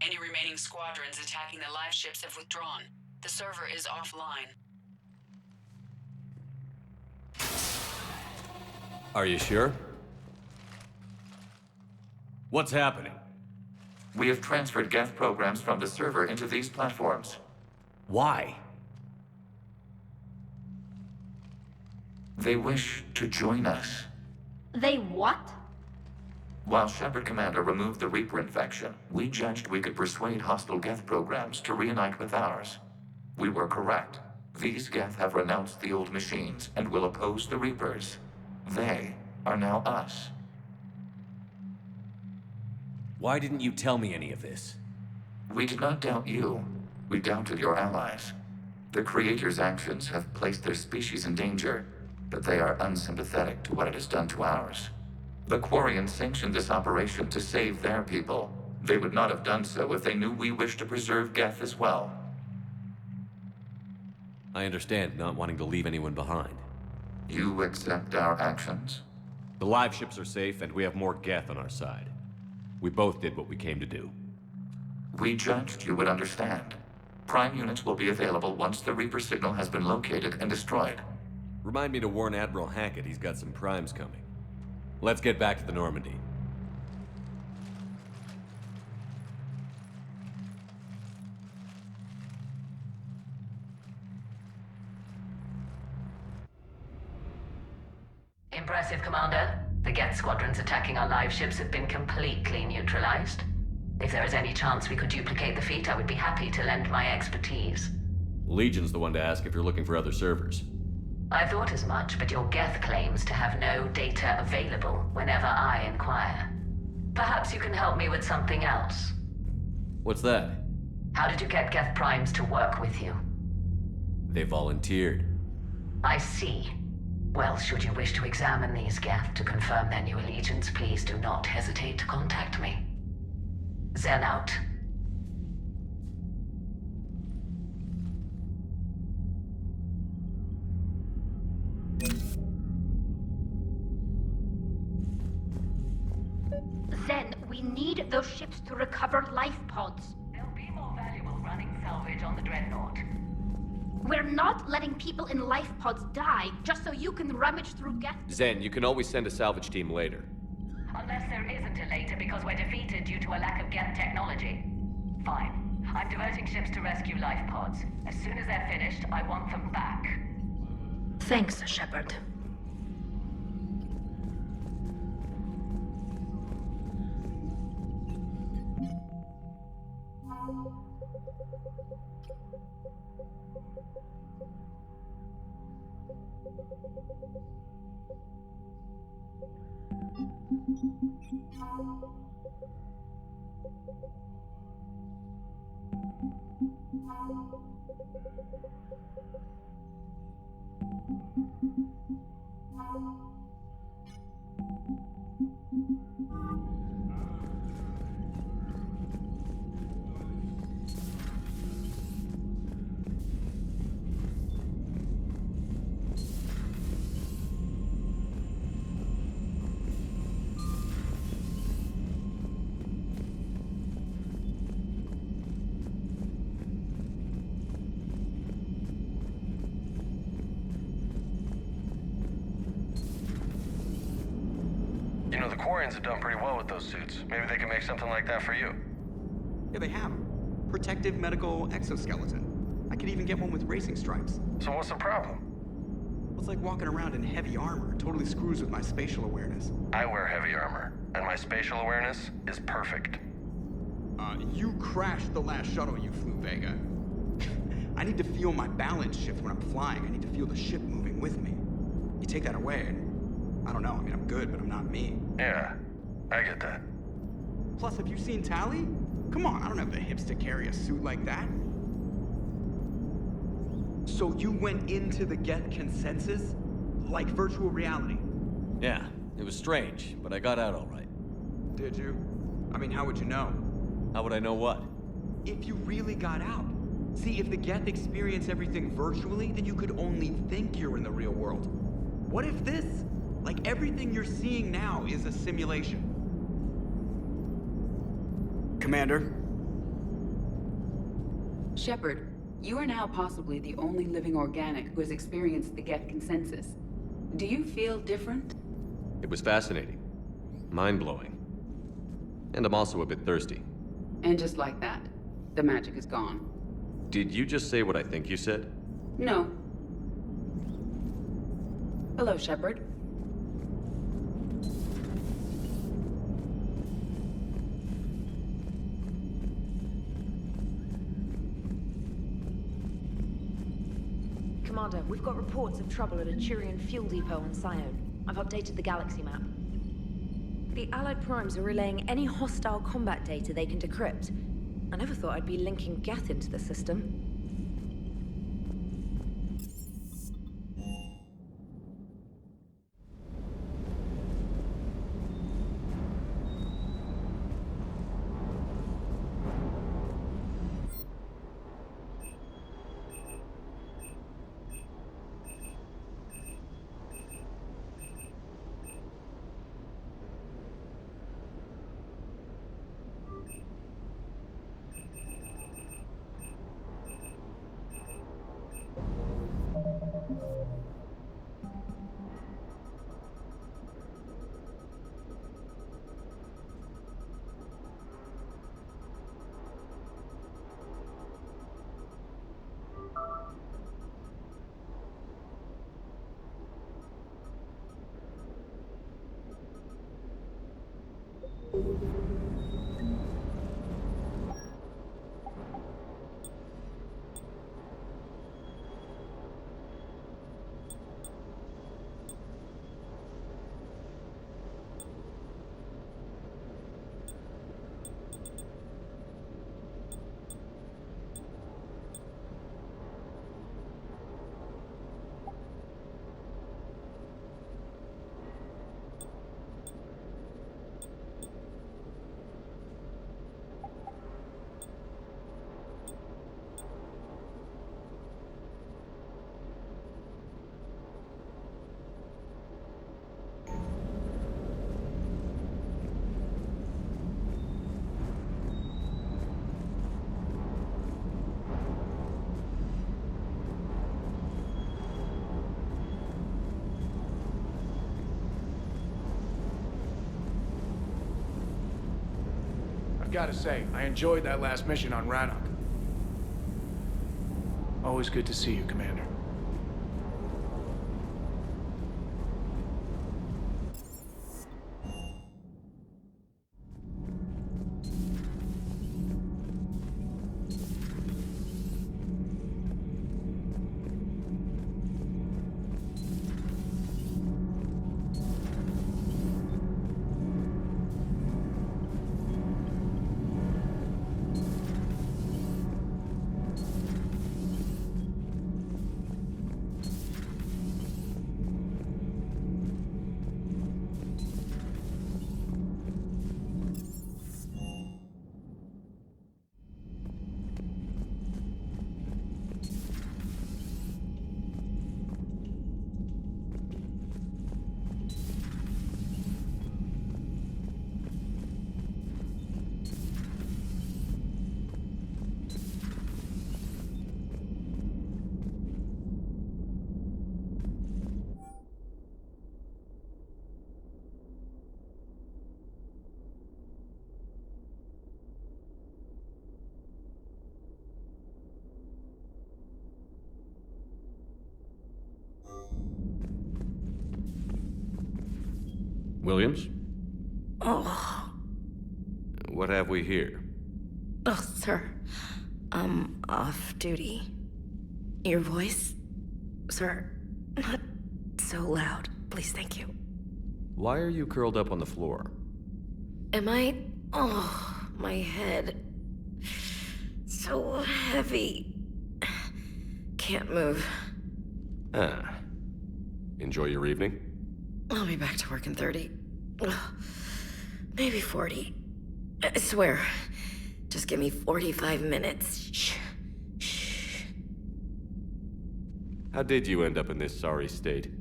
Any remaining squadrons attacking the live ships have withdrawn. The server is offline. Are you sure? What's happening? We have transferred Geth programs from the server into these platforms. Why? They wish to join us. They what? While Shepard Commander removed the Reaper infection, we judged we could persuade hostile Geth programs to reunite with ours. We were correct. These Geth have renounced the old machines and will oppose the Reapers. They are now us. Why didn't you tell me any of this? We did not doubt you. We doubted your allies. The Creator's actions have placed their species in danger, but they are unsympathetic to what it has done to ours. The Quarians sanctioned this operation to save their people. They would not have done so if they knew we wished to preserve Geth as well. I understand not wanting to leave anyone behind. You accept our actions? The live ships are safe, and we have more Geth on our side. We both did what we came to do. We judged you would understand. Prime units will be available once the Reaper signal has been located and destroyed. Remind me to warn Admiral Hackett he's got some primes coming. Let's get back to the Normandy. Impressive, Commander. The Geth squadrons attacking our live ships have been completely neutralized. If there is any chance we could duplicate the feat, I would be happy to lend my expertise. Legion's the one to ask if you're looking for other servers. I thought as much, but your Geth claims to have no data available whenever I inquire. Perhaps you can help me with something else. What's that? How did you get Geth primes to work with you? They volunteered. I see. Well, should you wish to examine these Geth to confirm their new allegiance, please do not hesitate to contact me. Zen out. Zen, we need those ships to recover life pods. They'll be more valuable running salvage on the Dreadnought. We're not letting people in life pods die just so you can rummage through Geth. Zen, you can always send a salvage team later. Unless there isn't a later because we're defeated due to a lack of Geth technology. Fine. I'm diverting ships to rescue life pods. As soon as they're finished, I want them back. Thanks, Shepard. You know, the Quarians have done pretty well with those suits. Maybe they can make something like that for you. Yeah, they have. Protective medical exoskeleton. I could even get one with racing stripes. So what's the problem? Well, it's like walking around in heavy armor. It totally screws with my spatial awareness. I wear heavy armor, and my spatial awareness is perfect. You crashed the last shuttle you flew, Vega. I need to feel my balance shift when I'm flying. I need to feel the ship moving with me. You take that away, and I don't know. I mean, I'm good, but I'm not me. Yeah, I get that. Plus, have you seen Tally? Come on, I don't have the hips to carry a suit like that. So you went into the Geth consensus? Like virtual reality? Yeah, it was strange, but I got out all right. Did you? I mean, how would you know? How would I know what? If you really got out. See, if the Geth experience everything virtually, then you could only think you're in the real world. What if this, like everything you're seeing now, is a simulation? Commander? Shepard, you are now possibly the only living organic who has experienced the Geth consensus. Do you feel different? It was fascinating. Mind-blowing. And I'm also a bit thirsty. And just like that, the magic is gone. Did you just say what I think you said? No. Hello, Shepard. Commander, we've got reports of trouble at a Turian fuel depot on Scion. I've updated the galaxy map. The Allied Primes are relaying any hostile combat data they can decrypt. I never thought I'd be linking Geth into the system. Gotta say, I enjoyed that last mission on Rannoch. Always good to see you, Commander. Williams? Oh. What have we here? Oh, sir. I'm off duty. Your voice? Sir, not so loud. Please, thank you. Why are you curled up on the floor? Am I? Oh, my head. So heavy. Can't move. Ah. Enjoy your evening? I'll be back to work in 30. Ugh, maybe 40. I swear. Just give me 45 minutes. Shh. Shh. How did you end up in this sorry state?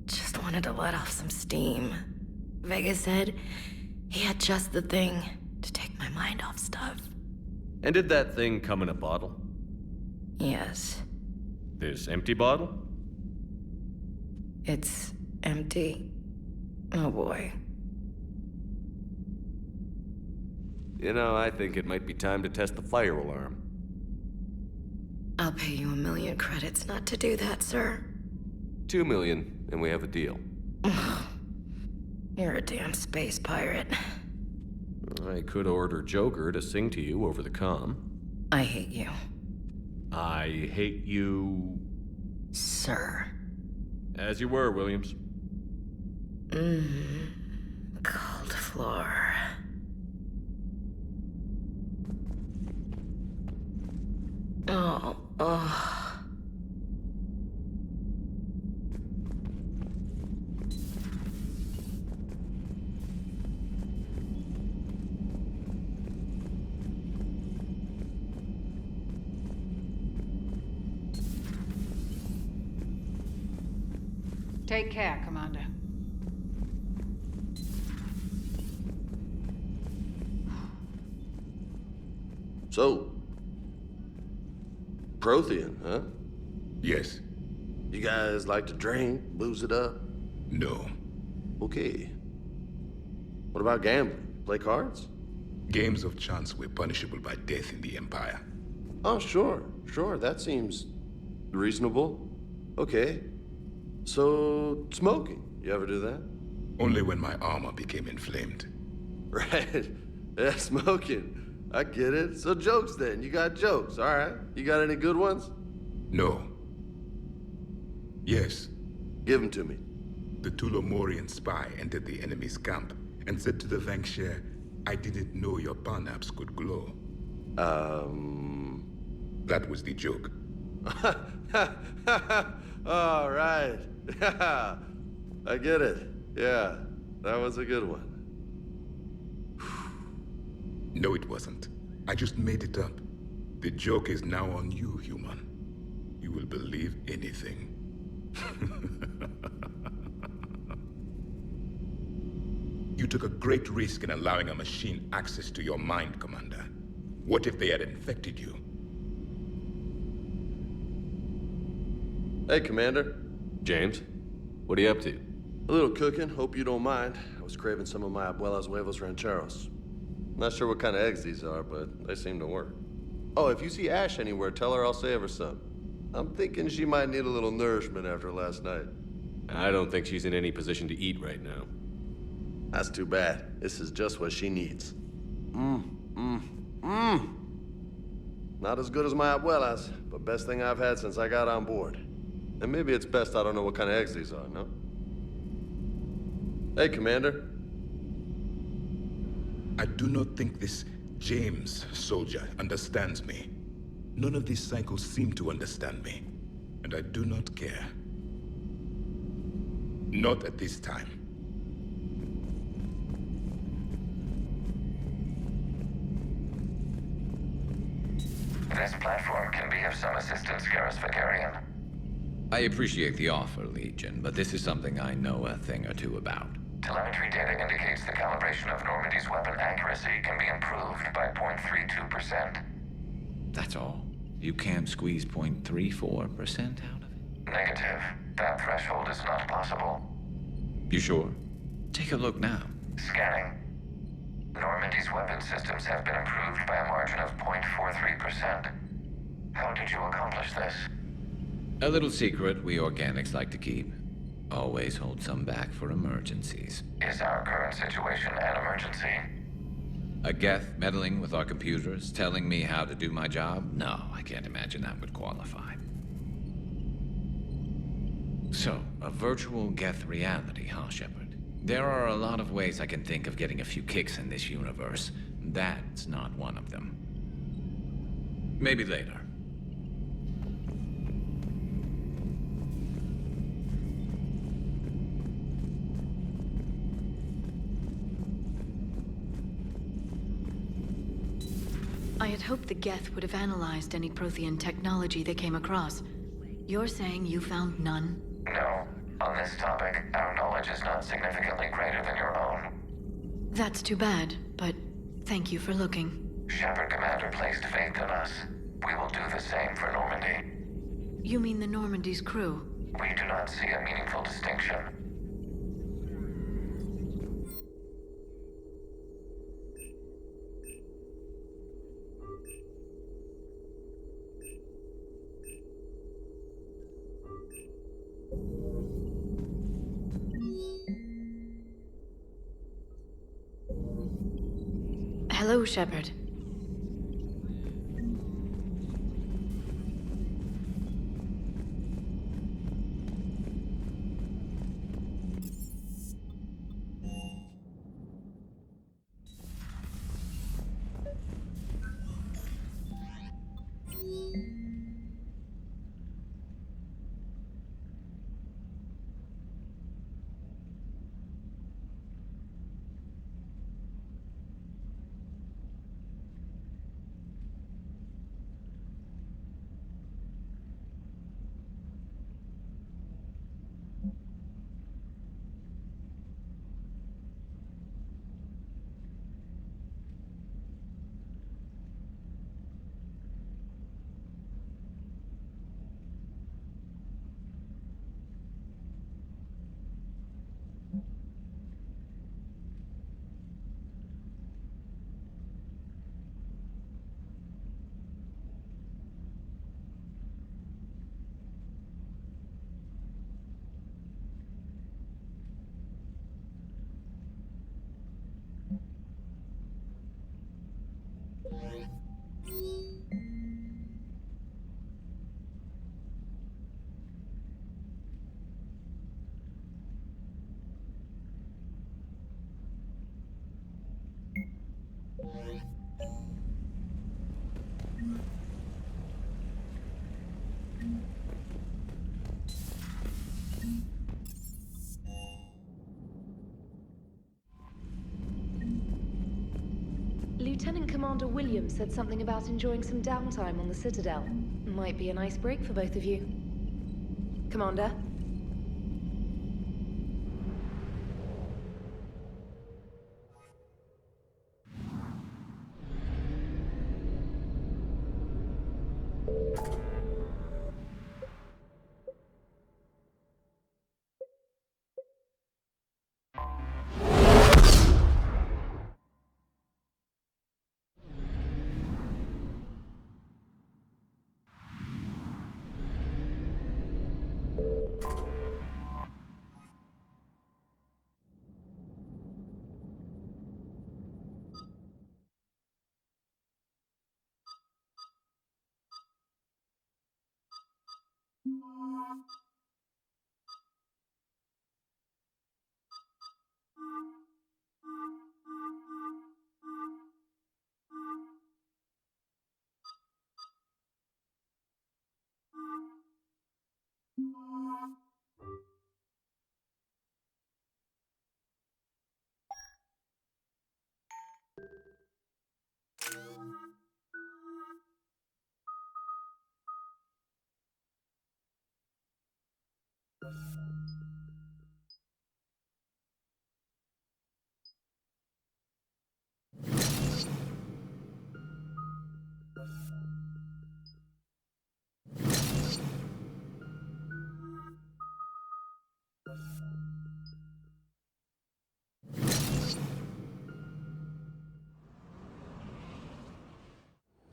Just wanted to let off some steam. Vega said he had just the thing to take my mind off stuff. And did that thing come in a bottle? Yes. This empty bottle? It's empty. Oh boy. You know, I think it might be time to test the fire alarm. I'll pay you 1 million credits not to do that, sir. 2 million, and we have a deal. You're a damn space pirate. I could order Joker to sing to you over the comm. I hate you. I hate you... Sir. As you were, Williams. Cold floor. Oh. Take care, Commander. So, Prothean, huh? Yes. You guys like to drink, booze it up? No. Okay. What about gambling? Play cards? Games of chance were punishable by death in the Empire. Oh, sure. That seems reasonable. Okay. So, smoking. You ever do that? Only when my armor became inflamed. Right. Yeah, smoking. I get it. So jokes then. You got jokes, all right. You got any good ones? No. Yes. Give them to me. The Tulomorian spy entered the enemy's camp and said to the Vanksher, I didn't know your parnaps could glow. That was the joke. All right. I get it. Yeah, that was a good one. No, it wasn't. I just made it up. The joke is now on you, human. You will believe anything. You took a great risk in allowing a machine access to your mind, Commander. What if they had infected you? Hey, Commander. James, what are you up to? A little cooking, hope you don't mind. I was craving some of my abuela's huevos rancheros. Not sure what kind of eggs these are, but they seem to work. Oh, if you see Ash anywhere, tell her I'll save her some. I'm thinking she might need a little nourishment after last night. I don't think she's in any position to eat right now. That's too bad. This is just what she needs. Not as good as my abuela's, but best thing I've had since I got on board. And maybe it's best I don't know what kind of eggs these are, no? Hey, Commander. I do not think this James soldier understands me. None of these cycles seem to understand me. And I do not care. Not at this time. This platform can be of some assistance, Garrus Vicarian. I appreciate the offer, Legion, but this is something I know a thing or two about. Telemetry data indicates the calibration of Normandy's weapon accuracy can be improved by 0.32%. That's all? You can't squeeze 0.34% out of it? Negative. That threshold is not possible. You sure? Take a look now. Scanning. Normandy's weapon systems have been improved by a margin of 0.43%. How did you accomplish this? A little secret we organics like to keep. Always hold some back for emergencies. Is our current situation an emergency? A Geth meddling with our computers, telling me how to do my job? No, I can't imagine that would qualify. So, a virtual Geth reality, huh, Shepard? There are a lot of ways I can think of getting a few kicks in this universe. That's not one of them. Maybe later. I had hoped the Geth would have analyzed any Prothean technology they came across. You're saying you found none? No. On this topic, our knowledge is not significantly greater than your own. That's too bad, but thank you for looking. Shepard Commander placed faith in us. We will do the same for Normandy. You mean the Normandy's crew? We do not see a meaningful distinction. Hello, Shepard. Lieutenant Commander Williams said something about enjoying some downtime on the Citadel. Might be a nice break for both of you. Commander?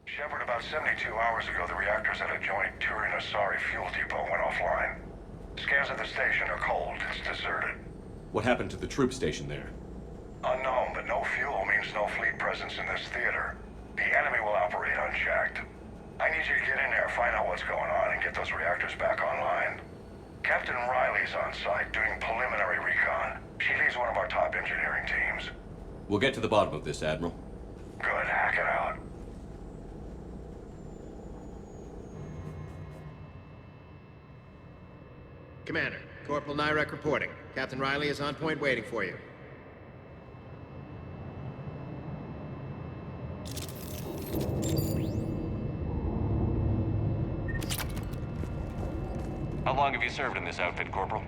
Shepard, about 72 hours ago, the reactors at a joint Turin-Asari fuel depot went offline. Scans at the station are cold. It's deserted. What happened to the troop station there? Unknown, but no fuel means no fleet presence in this theater. The enemy will operate unchecked. I need you to get in there, find out what's going on, and get those reactors back online. Captain Riley's on site doing preliminary recon. She leads one of our top engineering teams. We'll get to the bottom of this, Admiral. Good, Hackett out. Commander, Corporal Nyrek reporting. Captain Riley is on point waiting for you. How long have you served in this outfit, Corporal?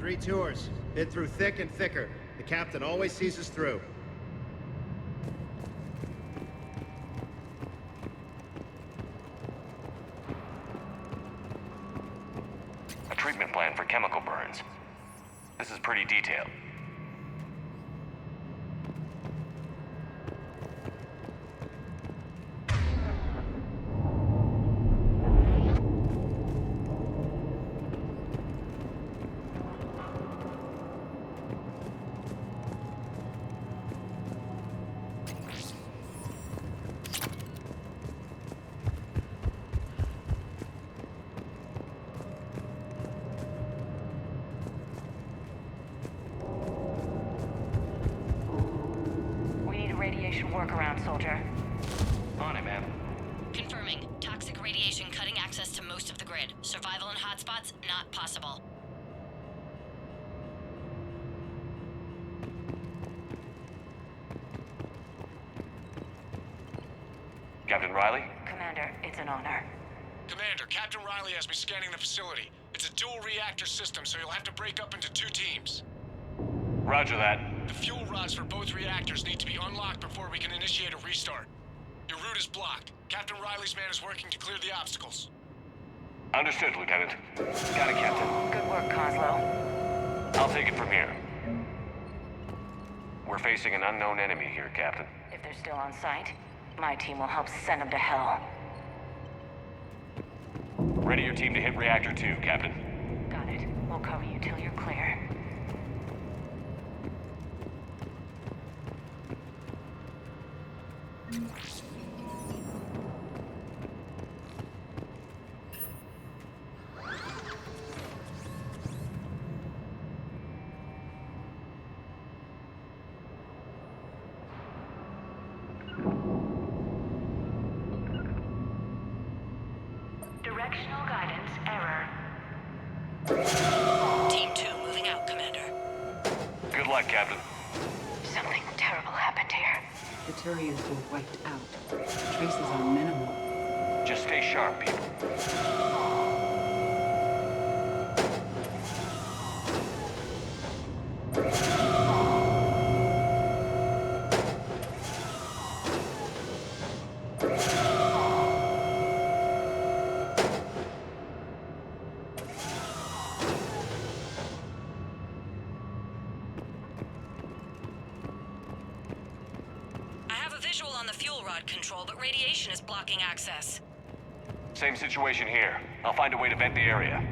3 tours. Been through thick and thicker. The captain always sees us through. A treatment plan for chemical burns. This is pretty detailed. Workaround, soldier. On it, ma'am. Confirming. Toxic radiation cutting access to most of the grid. Survival in hotspots, not possible. Captain Riley? Commander, it's an honor. Commander, Captain Riley has me scanning the facility. It's a dual reactor system, so you'll have to break up into 2 teams. Roger that. The fuel rods for both reactors need to be unlocked before we can initiate a restart. Your route is blocked. Captain Riley's man is working to clear the obstacles. Understood, Lieutenant. Got it, Captain. Good work, Coslow. I'll take it from here. We're facing an unknown enemy here, Captain. If they're still on site, my team will help send them to hell. Ready your team to hit Reactor 2, Captain. Got it. We'll cover you till you're clear. Directional guidance error. Team 2 moving out, Commander. Good luck, Captain. Something terrible happened here. The Turians were wiped out. Traces are minimal. Just stay sharp, people. Control, but radiation is blocking access. Same situation here. I'll find a way to vent the area.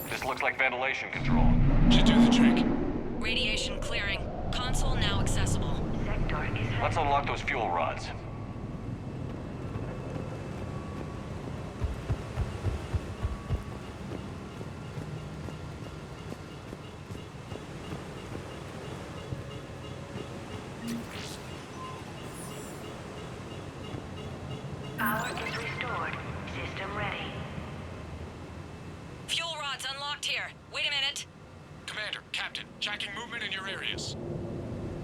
This looks like ventilation control. Should do the trick. Radiation clearing. Console now accessible. Let's unlock those fuel rods. Power is restored. System ready. Fuel rods unlocked here. Wait a minute. Commander, Captain, tracking movement in your areas.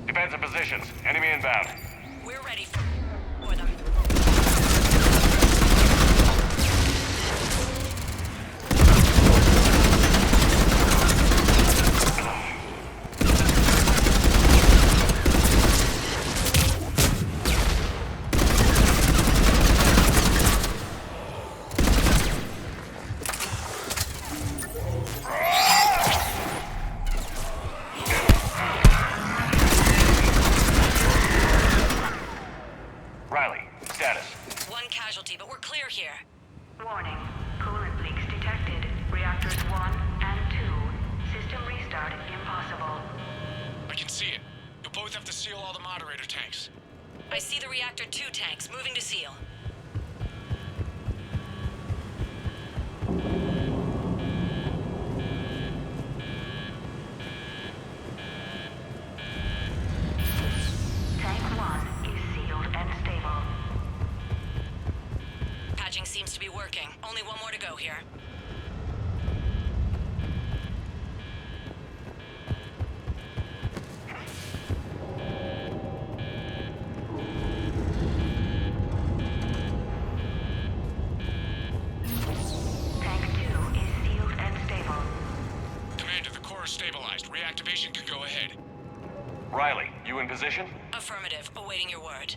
Defensive positions. Enemy inbound. We're ready for them. But we're clear here. Warning. Coolant leaks detected. Reactors 1 and 2. System restart impossible. I can see it. You'll both have to seal all the moderator tanks. I see the Reactor 2 tanks moving to seal. Tank 1 is sealed and stable. Patching seems to be working. Only one more to go here. Tank 2 is sealed and stable. Commander, the core is stabilized. Reactivation can go ahead. Riley, you in position? Affirmative. Awaiting your word.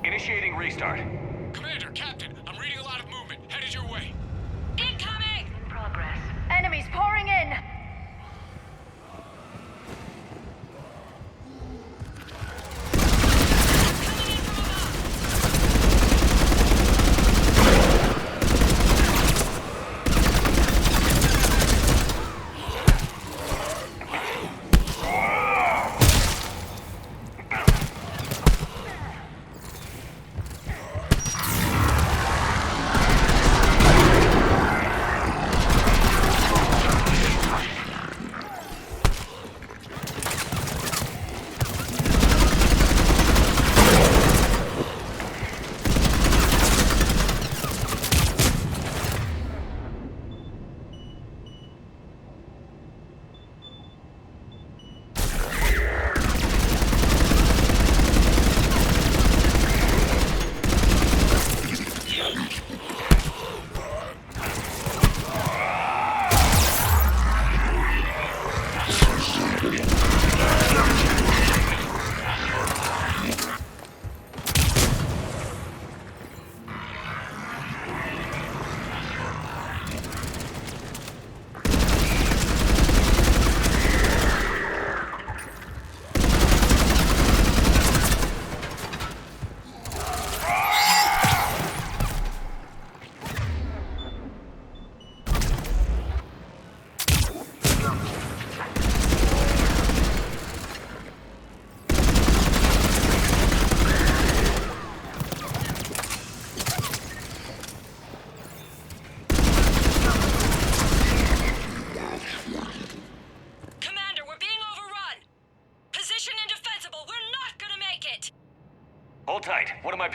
Initiating restart. Commander, Captain, I'm reading a lot of movement. Headed your way. Incoming! In progress. Enemies pouring in!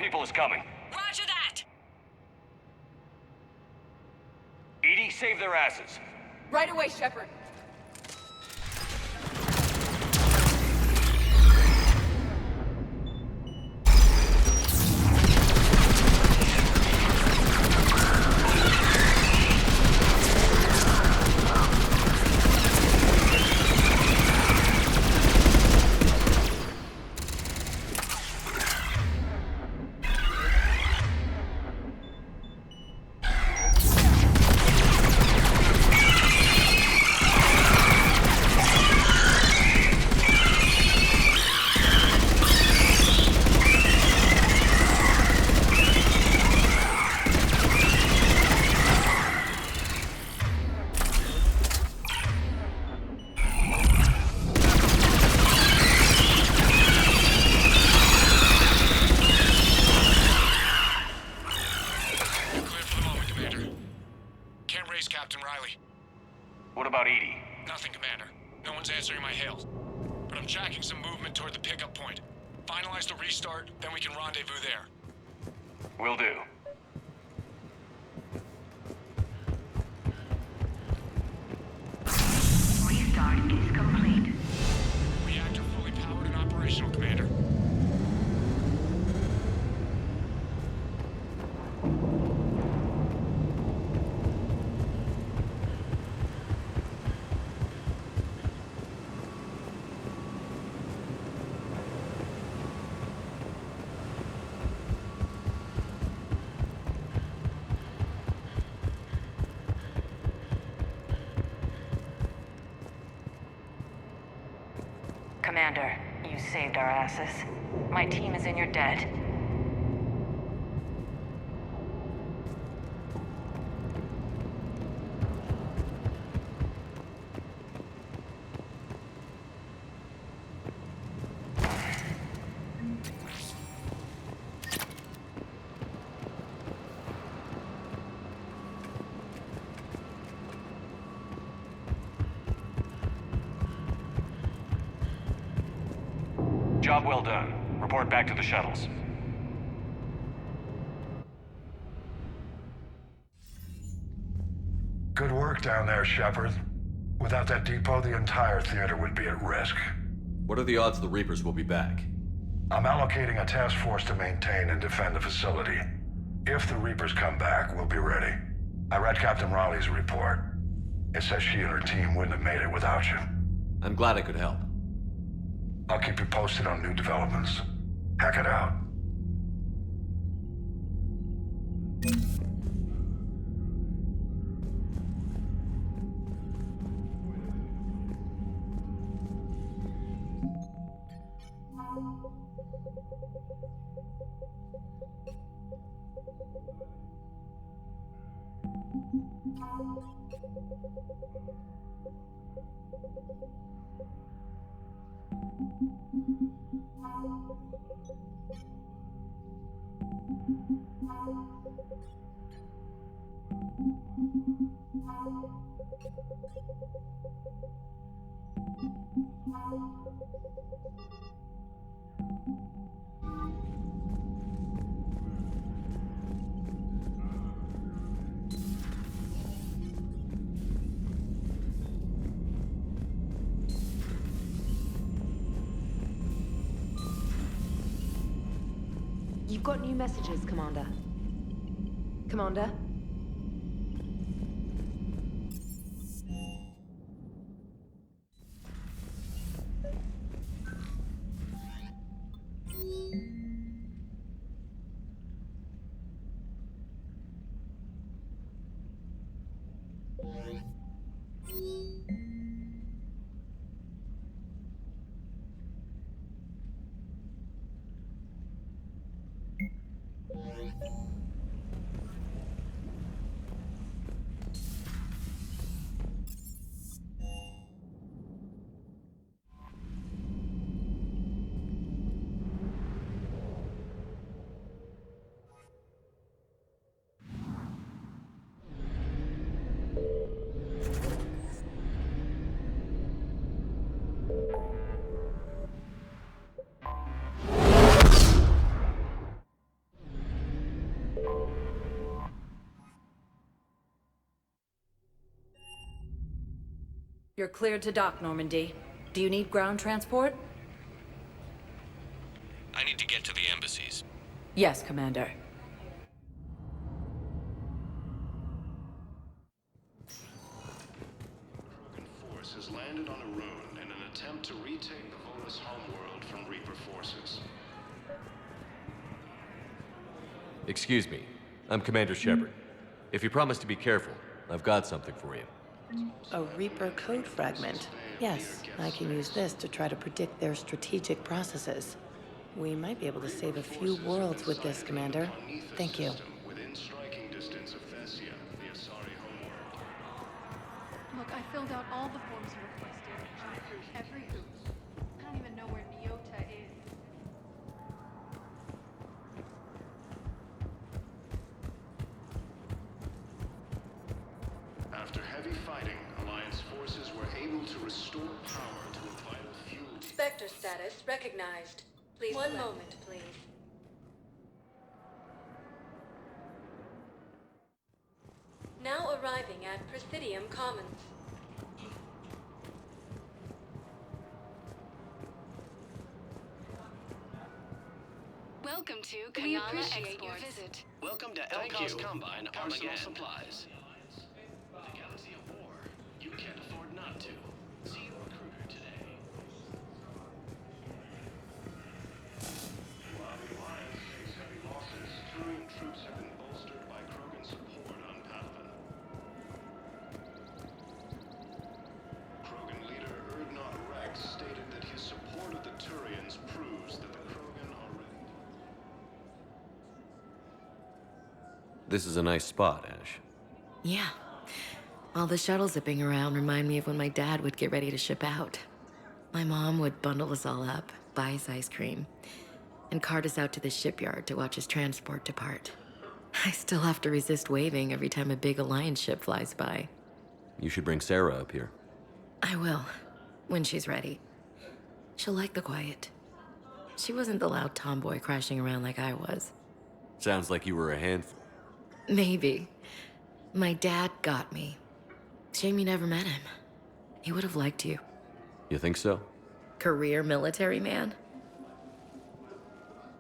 people is coming. Roger that! EDI, save their asses. Right away, Shepard. What about EDI? Nothing, Commander. No one's answering my hails. But I'm tracking some movement toward the pickup point. Finalize the restart, then we can rendezvous there. Will do. Restart is complete. Reactor fully powered and operational, Commander. Commander, you saved our asses. My team is in your debt. Job well done. Report back to the shuttles. Good work down there, Shepard. Without that depot, the entire theater would be at risk. What are the odds the Reapers will be back? I'm allocating a task force to maintain and defend the facility. If the Reapers come back, we'll be ready. I read Captain Raleigh's report. It says she and her team wouldn't have made it without you. I'm glad I could help. I'll keep you posted on new developments. Hackett out. You've got new messages, Commander. Commander? You're cleared to dock, Normandy. Do you need ground transport? I need to get to the embassies. Yes, Commander. Force has landed on a ruin in an attempt to retake the Volus homeworld from Reaper forces. Excuse me. I'm Commander Shepard. If you promise to be careful, I've got something for you. A Reaper code fragment. Yes, I can use this to try to predict their strategic processes. We might be able to save a few worlds with this, Commander. Thank you. Within striking distance of Thessia, the Asari homeworld. Look, I filled out all the forms you requested. Jumped through every hoop. I don't even know where Nyota is. After heavy fighting, Alliance forces were able to restore power to a vital fuel. Spectre status recognized. Please. One moment, please. Now arriving at Presidium Commons. Welcome to Kanana. We appreciate your visit. Welcome to Elcos Combine Armageddon Supplies. The galaxy of war. You can't afford not to. See the recruiter today. While the Alliance face heavy losses, Turian troops have been bolstered by Krogan support on Palaven. Krogan leader Erdnot Rex stated that his support of the Turians proves that the Krogan are ready. This is a nice spot, Ash. Yeah. All the shuttles zipping around remind me of when my dad would get ready to ship out. My mom would bundle us all up, buy us ice cream, and cart us out to the shipyard to watch his transport depart. I still have to resist waving every time a big Alliance ship flies by. You should bring Sarah up here. I will, when she's ready. She'll like the quiet. She wasn't the loud tomboy crashing around like I was. Sounds like you were a handful. Maybe. My dad got me. Shame you never met him. He would have liked you. You think so? Career military man?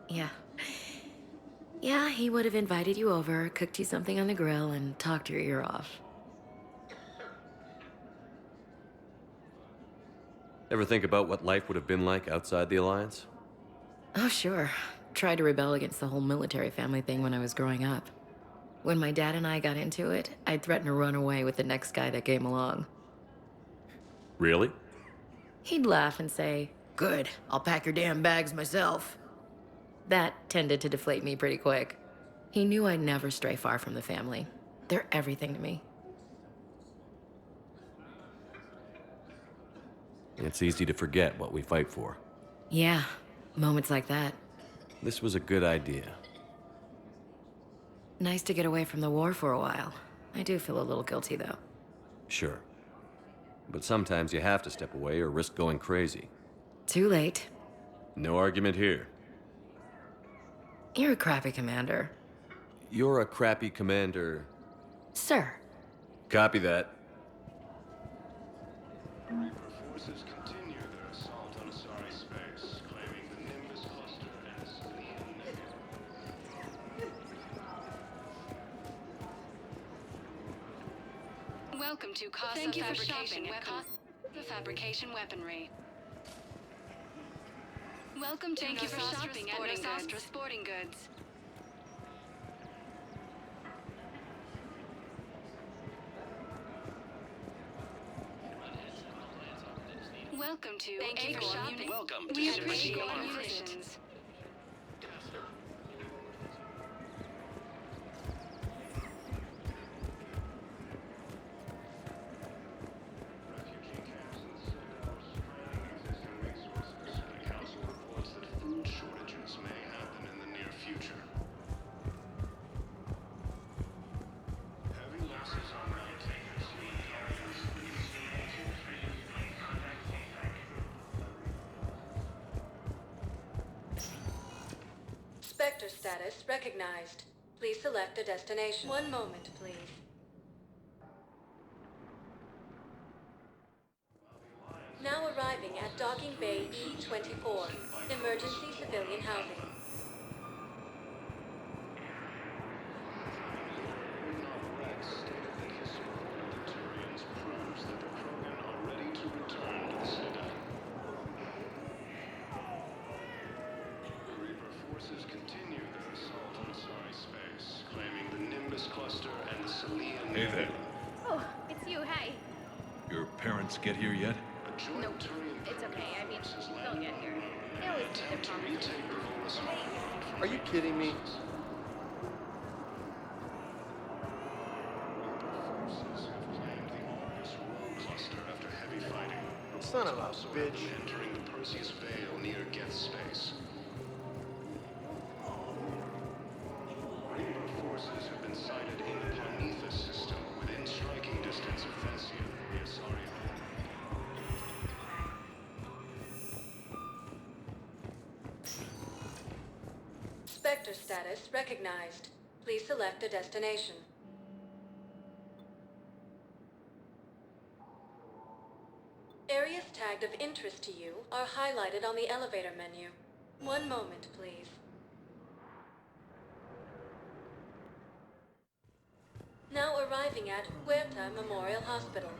Yeah. Yeah, he would have invited you over, cooked you something on the grill, and talked your ear off. Ever think about what life would have been like outside the Alliance? Oh, sure. Tried to rebel against the whole military family thing when I was growing up. When my dad and I got into it, I'd threaten to run away with the next guy that came along. Really? He'd laugh and say, "Good, I'll pack your damn bags myself." That tended to deflate me pretty quick. He knew I'd never stray far from the family. They're everything to me. It's easy to forget what we fight for. Yeah, moments like that. This was a good idea. Nice to get away from the war for a while. I do feel a little guilty, though. Sure. But sometimes you have to step away or risk going crazy. Too late. No argument here. You're a crappy commander. You're a crappy commander. Sir. Copy that. Reaper forces continue their assault on Asari space, claiming the Nimbus cluster as Leon negative. Welcome to Casa Fabrication Weaponry. Welcome to Nostra Sporting Goods. Welcome to Shopping. Welcome to We Super appreciate Sequel your Armor. musicians. Refugee camps in the Citadel straining existing resources. The Council reports that food shortages may happen in the near future. Heavy losses on Maltakers mean Guardians leave Spectre status recognized. Please select a destination. One moment, please. arriving at Docking Bay E24, emergency civilian housing. Hey there. Oh, it's you, hey. Your parents get here yet? No, it's okay. I mean, they'll get here. They always keep their promises. Are you kidding me? Son of a bitch. Entering the Perseus Vale near Geth space. Reaper forces have been sighted in the Parnithus system within striking distance of Thessia near Saria. Spectre status recognized. Please select a destination. Areas tagged of interest to you are highlighted on the elevator menu. One moment, please. Now arriving at Huerta Memorial Hospital.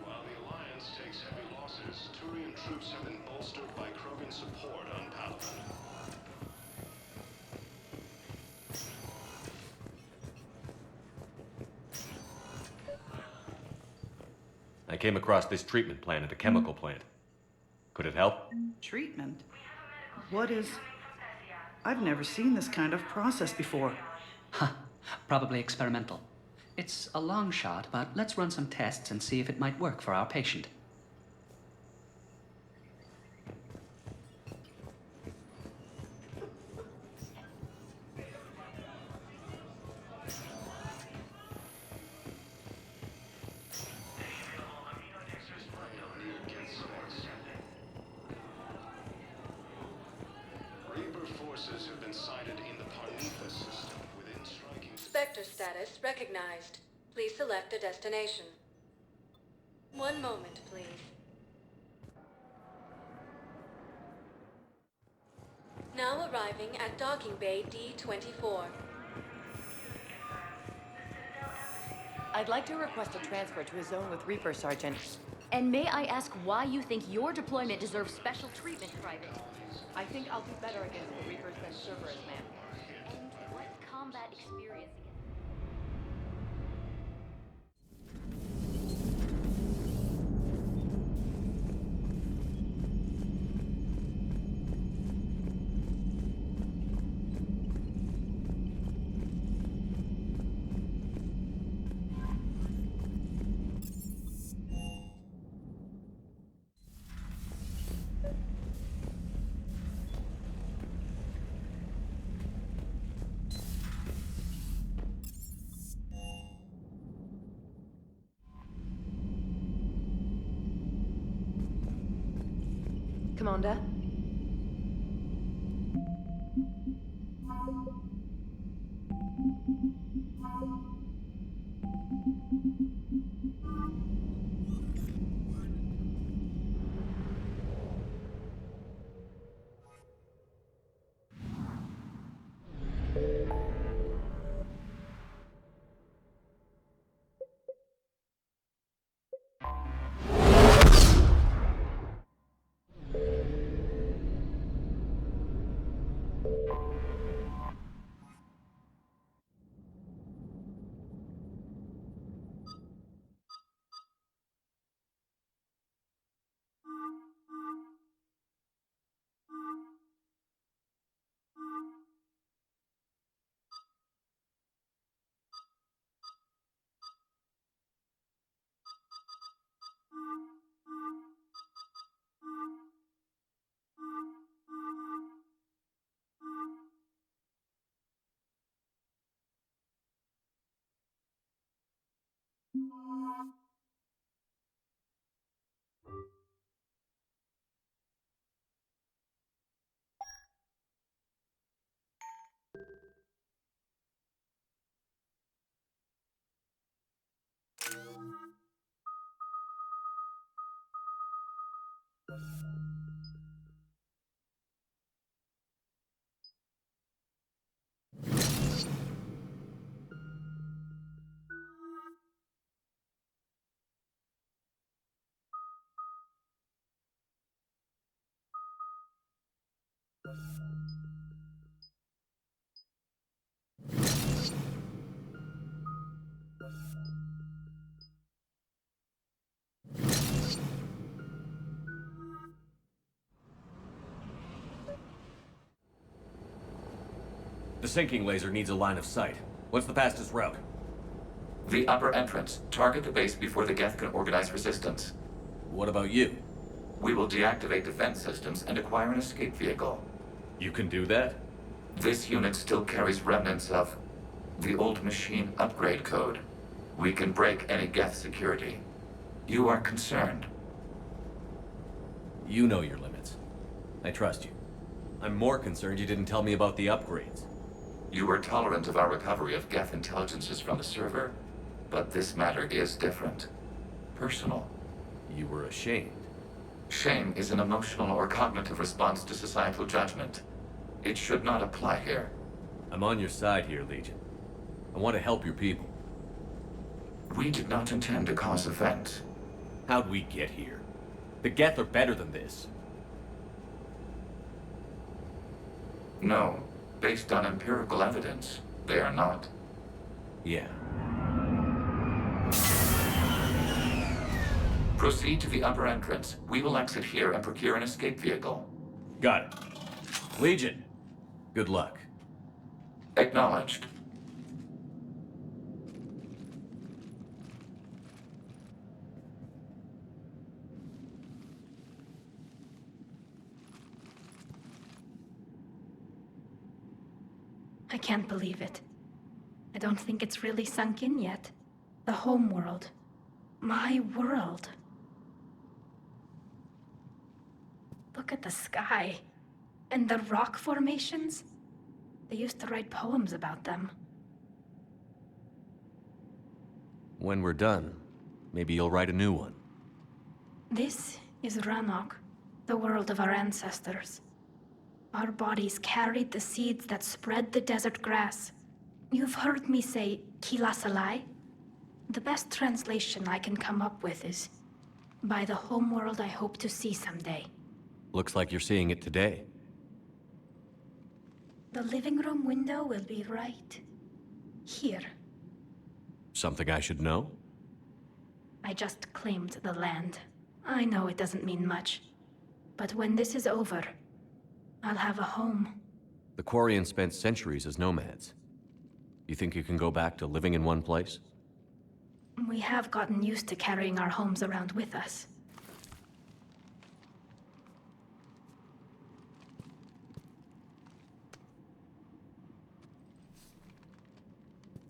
While the Alliance takes heavy losses, Turian troops have been bolstered by Krogan support on Palaven. I came across this treatment plant at a chemical plant. Could it help? Treatment? What is... I've never seen this kind of process before. Huh. Probably experimental. It's a long shot, but let's run some tests and see if it might work for our patient. Have been sighted in the Parnithus system within striking... Spectre status recognized. Please select a destination. One moment, please. Now arriving at Docking Bay D24. I'd like to request a transfer to a zone with Reaper, Sergeant. And may I ask why you think your deployment deserves special treatment, Private? I think I'll do better against the Reapers than Cerberus, man. And what combat experience against... Commander? The sinking laser needs a line of sight. What's the fastest route? The upper entrance. Target the base before the Geth can organize resistance. What about you? We will deactivate defense systems and acquire an escape vehicle. You can do that? This unit still carries remnants of the old machine upgrade code. We can break any Geth security. You are concerned. You know your limits. I trust you. I'm more concerned you didn't tell me about the upgrades. You were tolerant of our recovery of Geth intelligences from the server, but this matter is different. Personal. You were ashamed. Shame is an emotional or cognitive response to societal judgment. It should not apply here. I'm on your side here, Legion. I want to help your people. We did not intend to cause offense. How'd we get here? The Geth are better than this. No. Based on empirical evidence, they are not. Yeah. Proceed to the upper entrance. We will exit here and procure an escape vehicle. Got it. Legion, good luck. Acknowledged. I can't believe it. I don't think it's really sunk in yet. The home world. My world. Look at the sky. And the rock formations. They used to write poems about them. When we're done, maybe you'll write a new one. This is Ranok, the world of our ancestors. Our bodies carried the seeds that spread the desert grass. You've heard me say Kilasalai? The best translation I can come up with is, by the homeworld I hope to see someday. Looks like you're seeing it today. The living room window will be right here. Something I should know? I just claimed the land. I know it doesn't mean much. But when this is over, I'll have a home. The Quarians spent centuries as nomads. You think you can go back to living in one place? We have gotten used to carrying our homes around with us.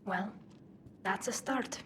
Well, that's a start.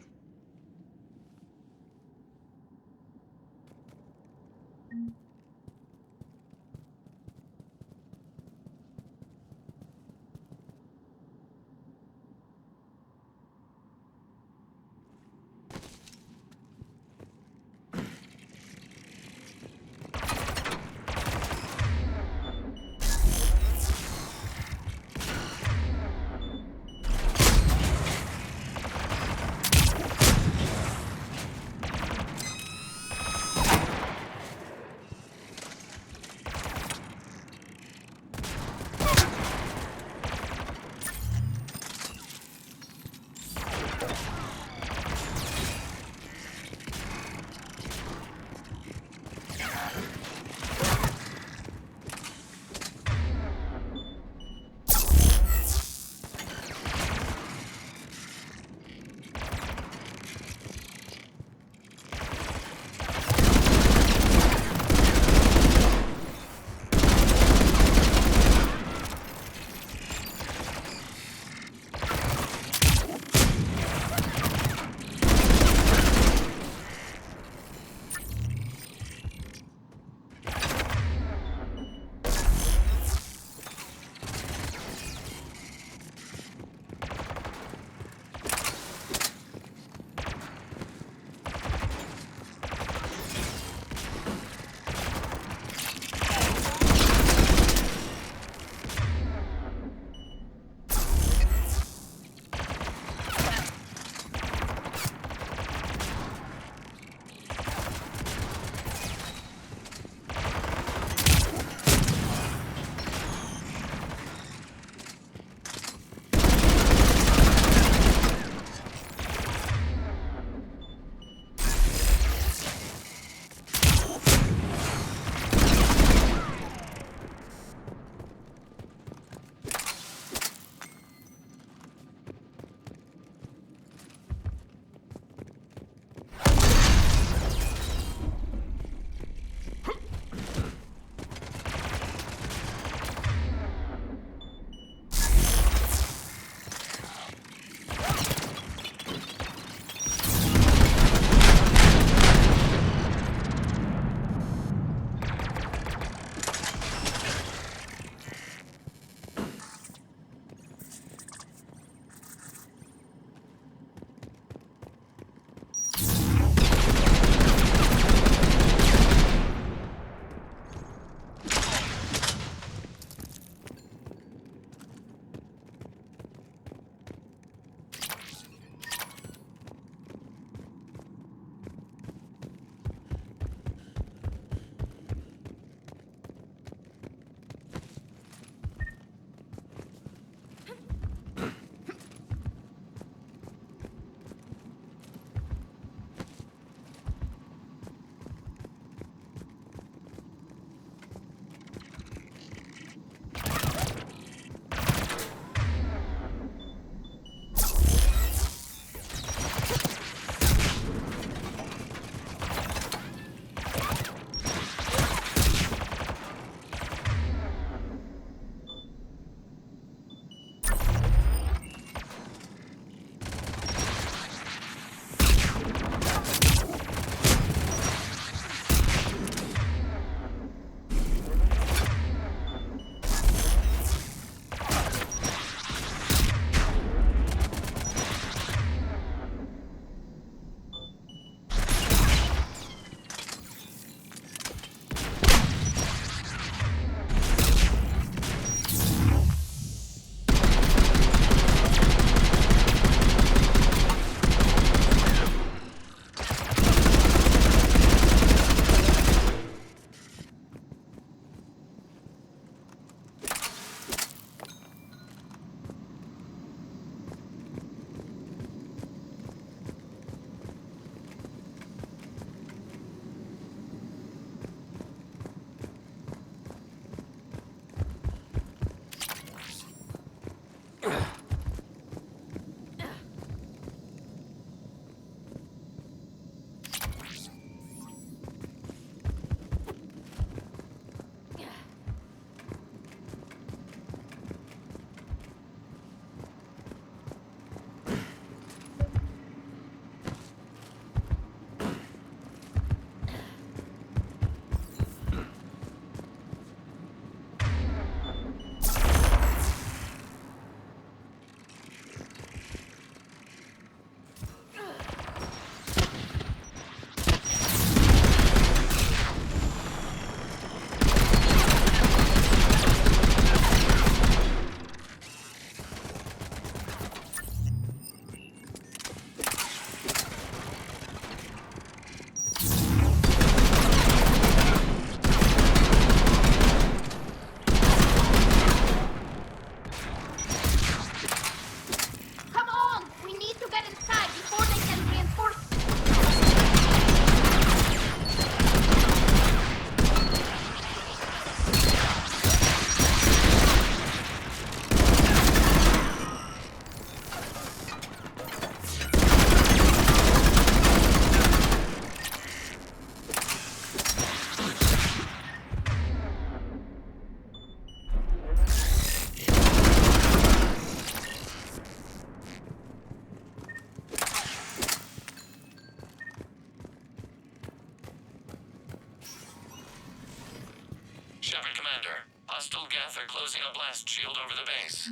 Shepard Commander, hostile Geth are closing a blast shield over the base.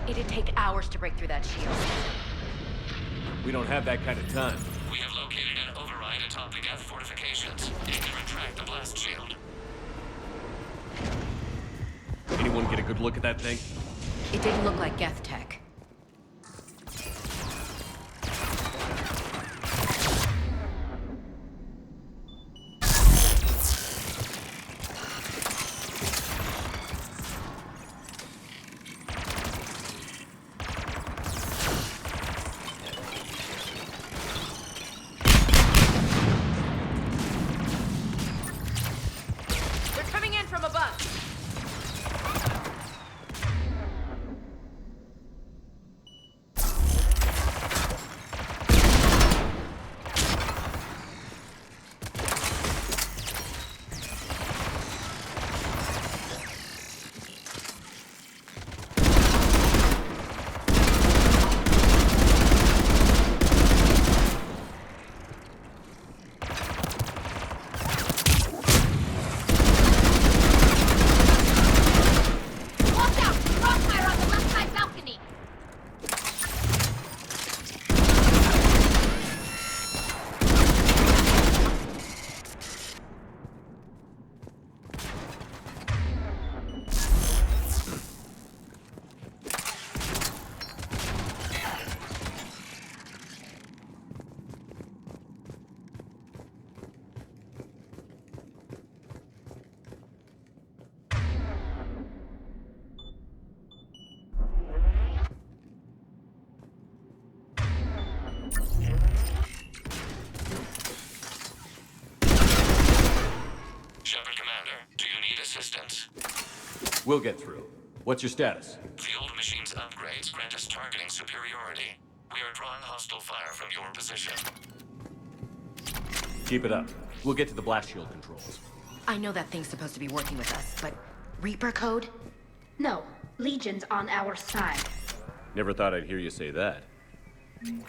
It'd take hours to break through that shield. We don't have that kind of time. We have located an override atop the Geth fortifications. It can retract the blast shield. Anyone get a good look at that thing? It didn't look like Geth tech. We'll get through. What's your status? The old machine's upgrades grant us targeting superiority. We are drawing hostile fire from your position. Keep it up. We'll get to the blast shield controls. I know that thing's supposed to be working with us, but Reaper code? No, Legion's on our side. Never thought I'd hear you say that. Admiral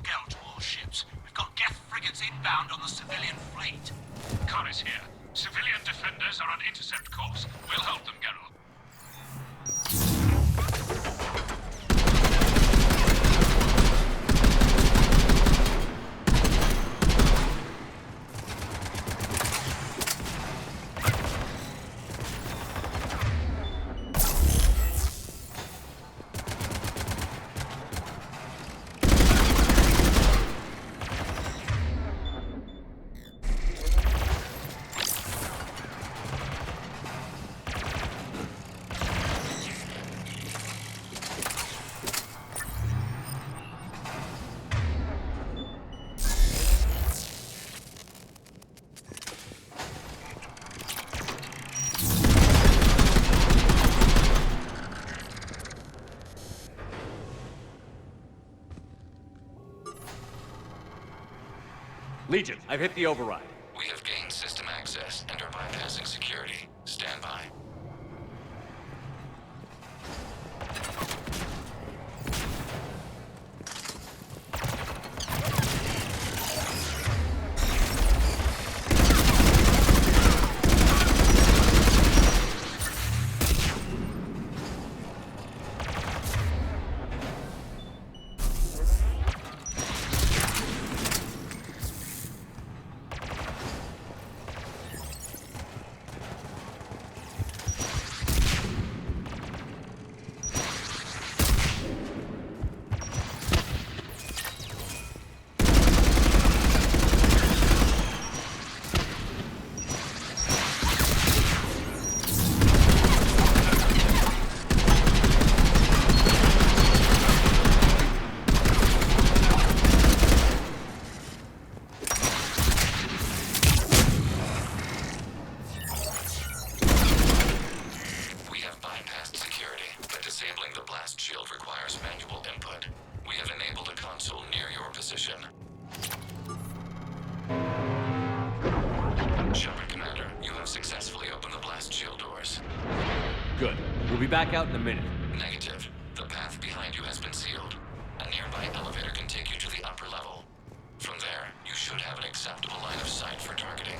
Gell to all ships. We've got Geth frigates inbound on the civilian fleet. Connor's here. Civilian defenders are on intercept course. We'll help them, Geralt. Legion, I've hit the override. We have gained system access and are bypassing security. Stand by. Good. We'll be back out in a minute. Negative. The path behind you has been sealed. A nearby elevator can take you to the upper level. From there, you should have an acceptable line of sight for targeting.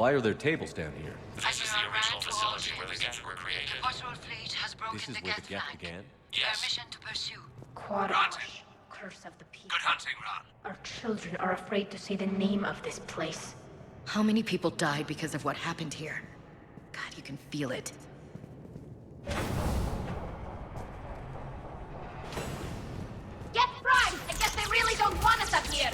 Why are there tables down here? This is the original facility where the Geth were created. Patrol fleet has broken This is the where the Geth Geth flank. began? Yes. Permission to pursue. Quadash, curse of the people. Good hunting, Ron. Our children are afraid to say the name of this place. How many people died because of what happened here? God, you can feel it. Get primed! I guess they really don't want us up here!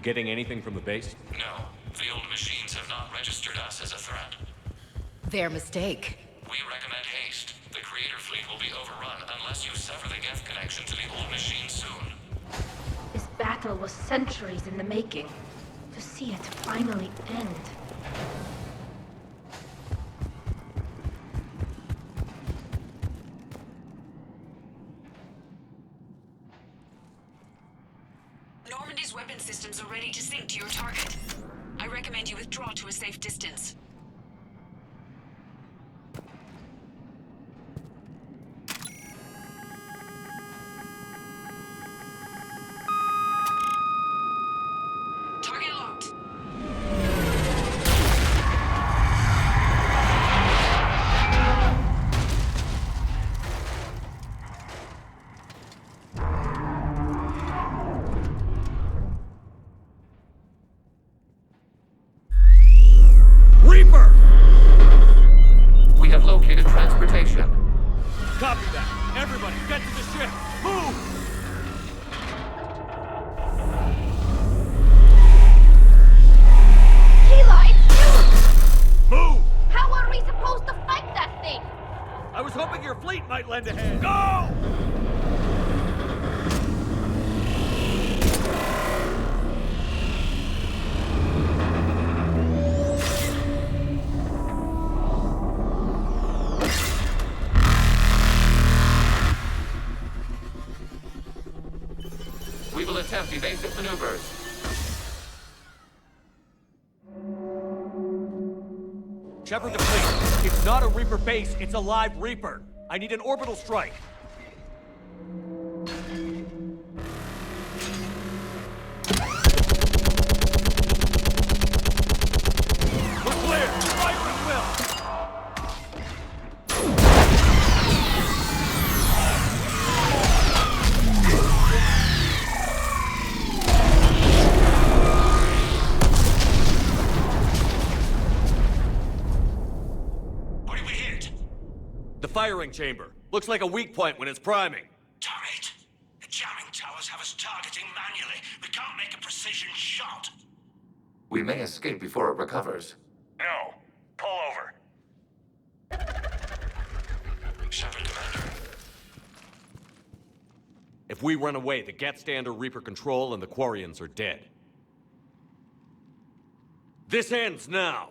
Getting anything from the base? No. The old machines have not registered us as a threat. Their mistake. We recommend haste. The Creator fleet will be overrun unless you sever the Geth connection to the old machine soon. This battle was centuries in the making. To see it finally end. Normandy's weapon systems are ready to sync to your target. I recommend you withdraw to a safe distance. Target locked. We have located transportation. Copy that. Everybody, get to the ship. Move! safe. I was hoping your fleet might lend a hand. Go! We will attempt evasive maneuvers. Shepard to fleet. It's not a Reaper base, it's a live Reaper. I need an orbital strike. We're clear! Fire at will! Firing chamber. Looks like a weak point when it's priming. Damn it! The jamming towers have us targeting manually. We can't make a precision shot. We may escape before it recovers. No. Pull over. Shepard, Commander. If we run away, the Geth stand under Reaper control and the Quarians are dead. This ends now.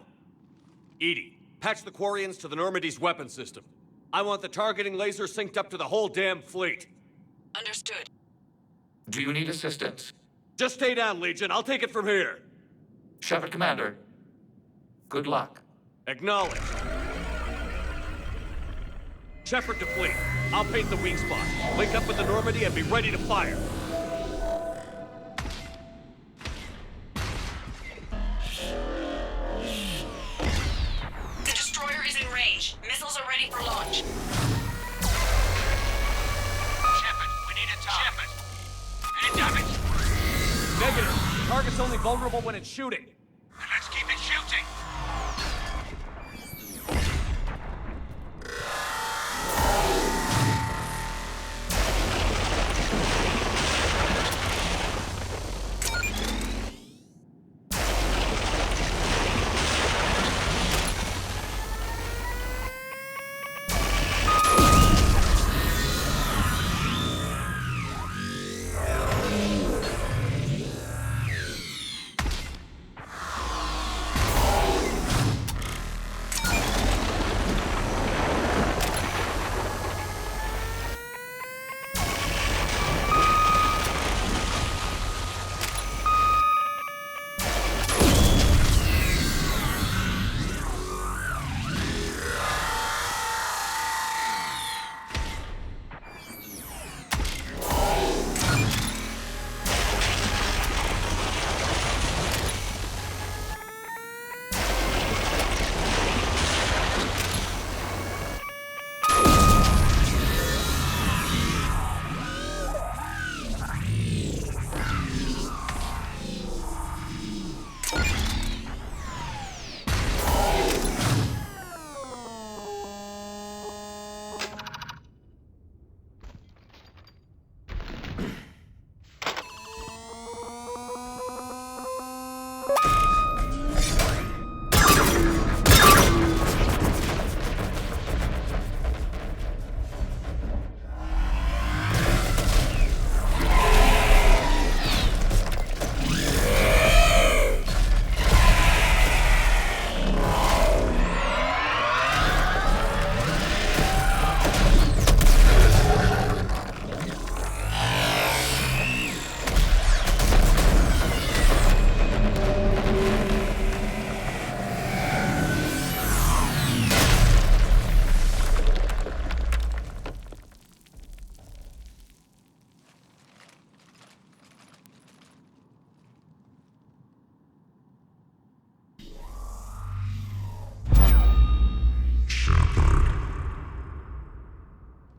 Edie, patch the Quarians to the Normandy's weapon system. I want the targeting laser synced up to the whole damn fleet. Understood. Do you need assistance? Just stay down, Legion. I'll take it from here. Shepard, Commander. Good luck. Acknowledged. Shepard to fleet. I'll paint the weak spot. Link up with the Normandy and be ready to fire. The destroyer is in range. Missiles are ready for launch. Shepard, we need a target. Any damage? Negative. Target's only vulnerable when it's shooting. Then let's keep it shooting.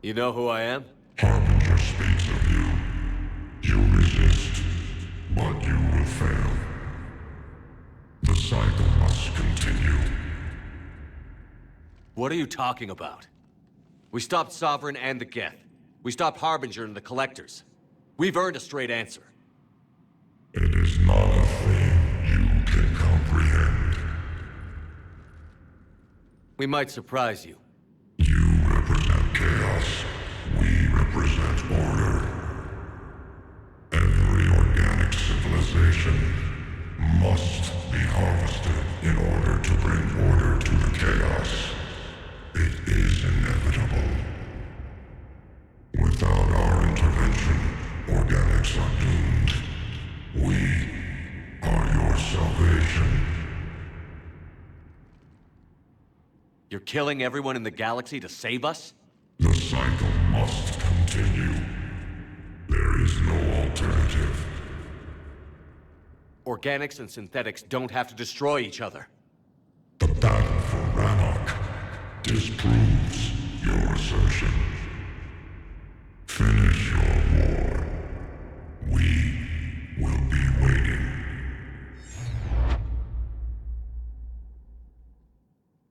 You know who I am? Harbinger speaks of you. You resist, but you will fail. The cycle must continue. What are you talking about? We stopped Sovereign and the Geth. We stopped Harbinger and the Collectors. We've earned a straight answer. It is not a thing you can comprehend. We might surprise you. You're killing everyone in the galaxy to save us? The cycle must continue. There is no alternative. Organics and synthetics don't have to destroy each other. The battle for Rannoch disproves your assertion. Finish your war. We will be waiting.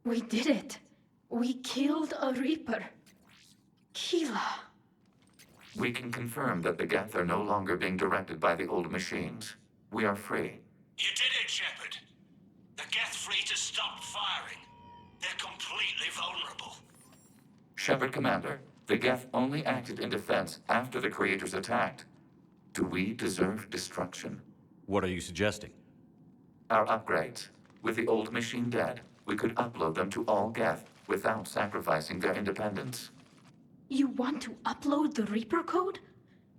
We did it. We killed a Reaper. Keela. We can confirm that the Geth are no longer being directed by the old machines. We are free. You did it, Shepard. The Geth fleet has stopped firing. They're completely vulnerable. Shepard Commander, the Geth only acted in defense after the creators attacked. Do we deserve destruction? What are you suggesting? Our upgrades. With the old machine dead, we could upload them to all Geth without sacrificing their independence. You want to upload the Reaper code?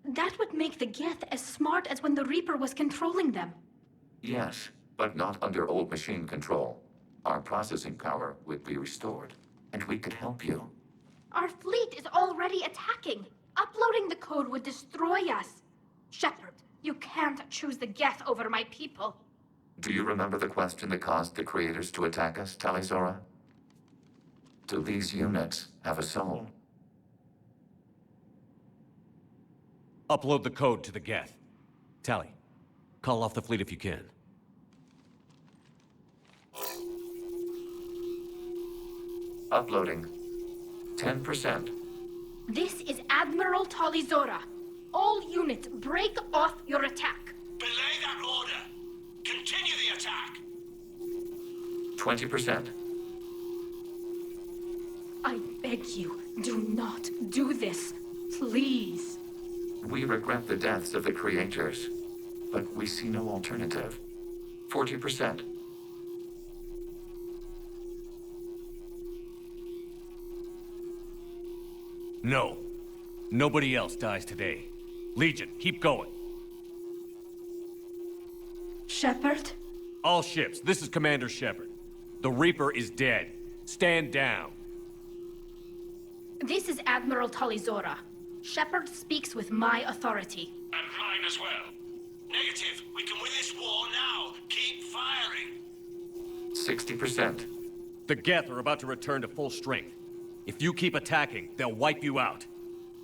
That would make the Geth as smart as when the Reaper was controlling them. Yes, but not under old machine control. Our processing power would be restored, and we could help you. Our fleet is already attacking. Uploading the code would destroy us. Shepard, you can't choose the Geth over my people. Do you remember the question that caused the creators to attack us, Talizora? Do these units have a soul? Upload the code to the Geth. Tally, call off the fleet if you can. Uploading. 10%. This is Admiral Talizora. All units, break off your attack. Belay that order. Continue the attack. 20%. I beg you, do not do this. Please. We regret the deaths of the creators, but we see no alternative. 40%. No. Nobody else dies today. Legion, keep going. Shepard? All ships, this is Commander Shepard. The Reaper is dead. Stand down. This is Admiral Talizora. Shepard speaks with my authority. And mine as well. Negative. We can win this war now. Keep firing. 60%. The Geth are about to return to full strength. If you keep attacking, they'll wipe you out.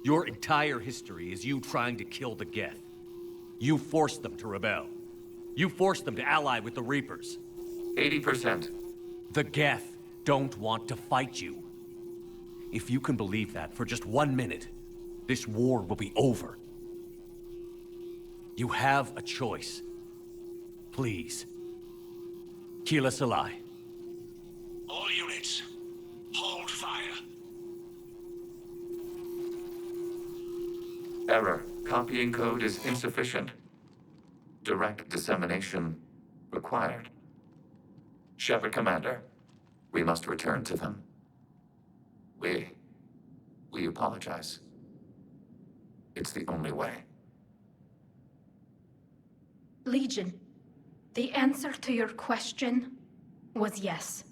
Your entire history is you trying to kill the Geth. You forced them to rebel. You forced them to ally with the Reapers. 80%. The Geth don't want to fight you. If you can believe that for just 1 minute, this war will be over. You have a choice. Please. Keela Salai. All units, hold fire. Error. Copying code is insufficient. Direct dissemination required. Shepard Commander, we must return to them. We apologize. It's the only way. Legion, the answer to your question was yes.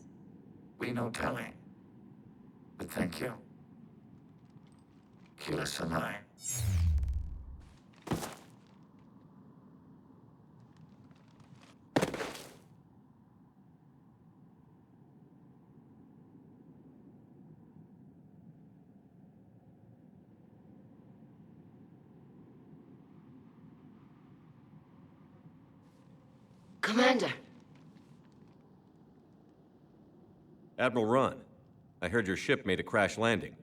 We know Tally. But thank you. Keela Salai. Commander! Admiral Ron, I heard your ship made a crash landing.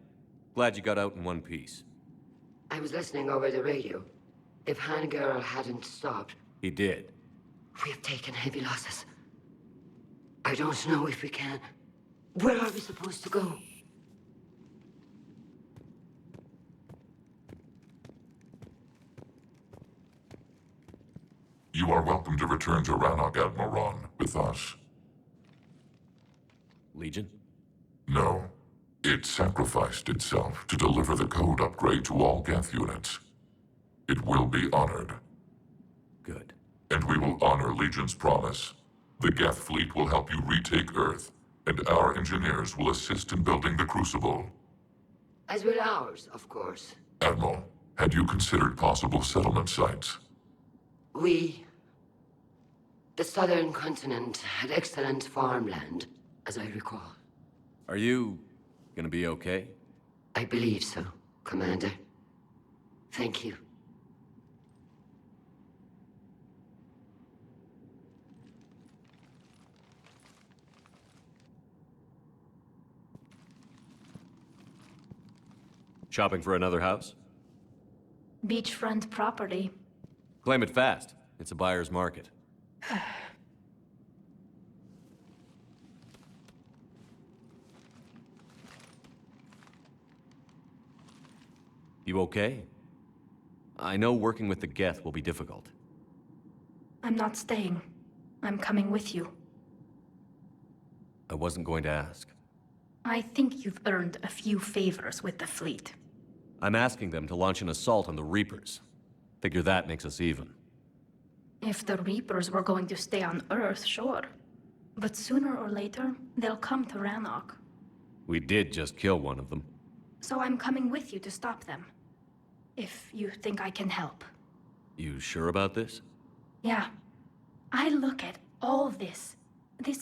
Glad you got out in one piece. I was listening over the radio. If Harbinger hadn't stopped... He did. We have taken heavy losses. I don't know if we can... Where are we supposed to go? You are welcome to return to Rannoch, Admiral Ron, with us. Legion? No. It sacrificed itself to deliver the code upgrade to all Geth units. It will be honored. Good. And we will honor Legion's promise. The Geth fleet will help you retake Earth and our engineers will assist in building the Crucible. As will ours, of course. Admiral, had you considered possible settlement sites? The southern continent had excellent farmland, as I recall. Are you gonna be okay? I believe so, Commander. Thank you. Shopping for another house? Beachfront property. Claim it fast. It's a buyer's market. You okay? I know working with the Geth will be difficult. I'm not staying. I'm coming with you. I wasn't going to ask. I think you've earned a few favors with the fleet. I'm asking them to launch an assault on the Reapers. Figure that makes us even. If the Reapers were going to stay on Earth, sure. But sooner or later, they'll come to Rannoch. We did just kill one of them. So I'm coming with you to stop them. If you think I can help. You sure about this? Yeah. I look at all this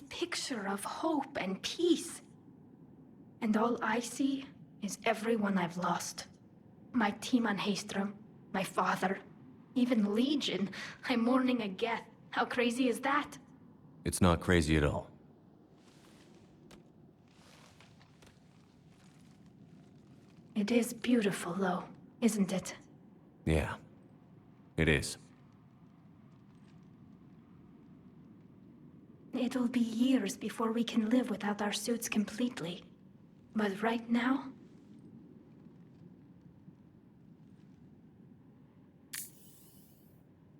picture of hope and peace. And all I see is everyone I've lost. My team on Haestrom, my father, even Legion. I'm mourning a Geth. How crazy is that? It's not crazy at all. It is beautiful, though, isn't it? Yeah, it is. It'll be years before we can live without our suits completely. But right now...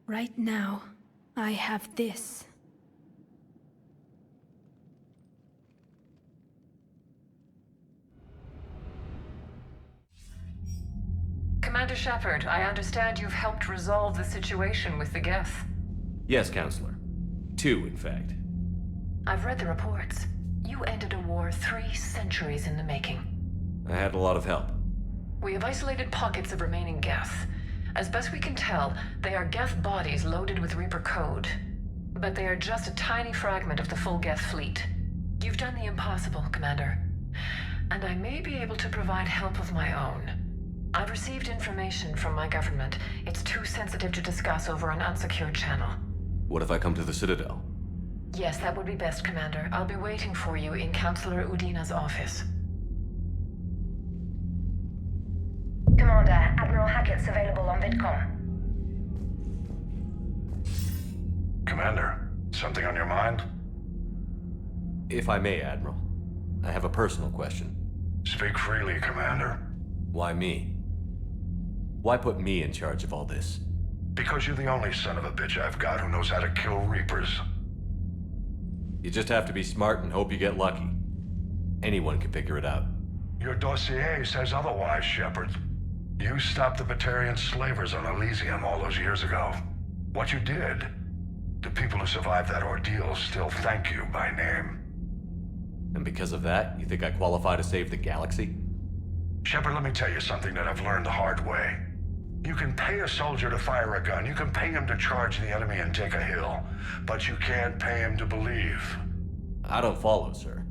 Right now, I have this. Commander Shepard, I understand you've helped resolve the situation with the Geth. Yes, Counselor. 2, in fact. I've read the reports. You ended a war 3 centuries in the making. I had a lot of help. We have isolated pockets of remaining Geth. As best we can tell, they are Geth bodies loaded with Reaper code. But they are just a tiny fragment of the full Geth fleet. You've done the impossible, Commander. And I may be able to provide help of my own. I've received information from my government. It's too sensitive to discuss over an unsecured channel. What if I come to the Citadel? Yes, that would be best, Commander. I'll be waiting for you in Counselor Udina's office. Commander, Admiral Hackett's available on VidCom. Commander, something on your mind? If I may, Admiral. I have a personal question. Speak freely, Commander. Why me? Why put me in charge of all this? Because you're the only son of a bitch I've got who knows how to kill Reapers. You just have to be smart and hope you get lucky. Anyone can figure it out. Your dossier says otherwise, Shepard. You stopped the Batarian slavers on Elysium all those years ago. What you did, the people who survived that ordeal still thank you by name. And because of that, you think I qualify to save the galaxy? Shepard, let me tell you something that I've learned the hard way. You can pay a soldier to fire a gun, you can pay him to charge the enemy and take a hill, but you can't pay him to believe. I don't follow, sir.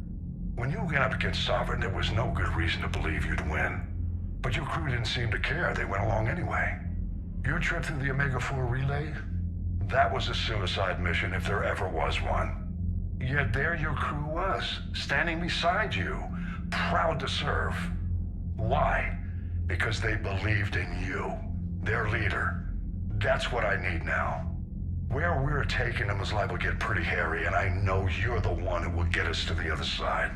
When you went up against Sovereign, there was no good reason to believe you'd win. But your crew didn't seem to care, they went along anyway. Your trip through the Omega-4 relay? That was a suicide mission if there ever was one. Yet there your crew was, standing beside you, proud to serve. Why? Because they believed in you, their leader. That's what I need now. Where we're taking them is liable to get pretty hairy, and I know you're the one who will get us to the other side.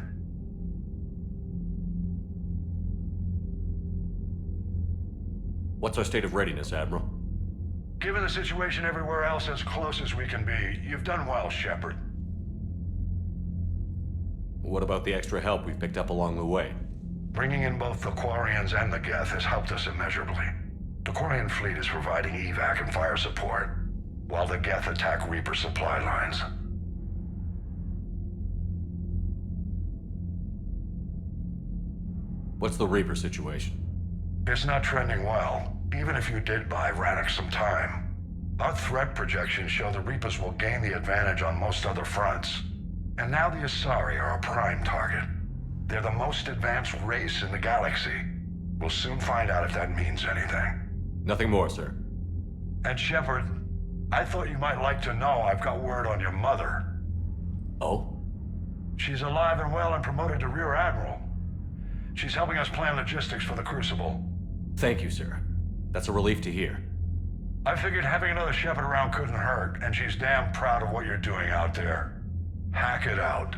What's our state of readiness, Admiral? Given the situation everywhere else, as close as we can be, you've done well, Shepard. What about the extra help we've picked up along the way? Bringing in both the Quarians and the Geth has helped us immeasurably. The Quarian fleet is providing evac and fire support, while the Geth attack Reaper supply lines. What's the Reaper situation? It's not trending well, even if you did buy Rannoch some time. Our threat projections show the Reapers will gain the advantage on most other fronts. And now the Asari are a prime target. They're the most advanced race in the galaxy. We'll soon find out if that means anything. Nothing more, sir. And Shepard, I thought you might like to know I've got word on your mother. Oh? She's alive and well and promoted to Rear Admiral. She's helping us plan logistics for the Crucible. Thank you, sir. That's a relief to hear. I figured having another Shepard around couldn't hurt, and she's damn proud of what you're doing out there. Hackett out.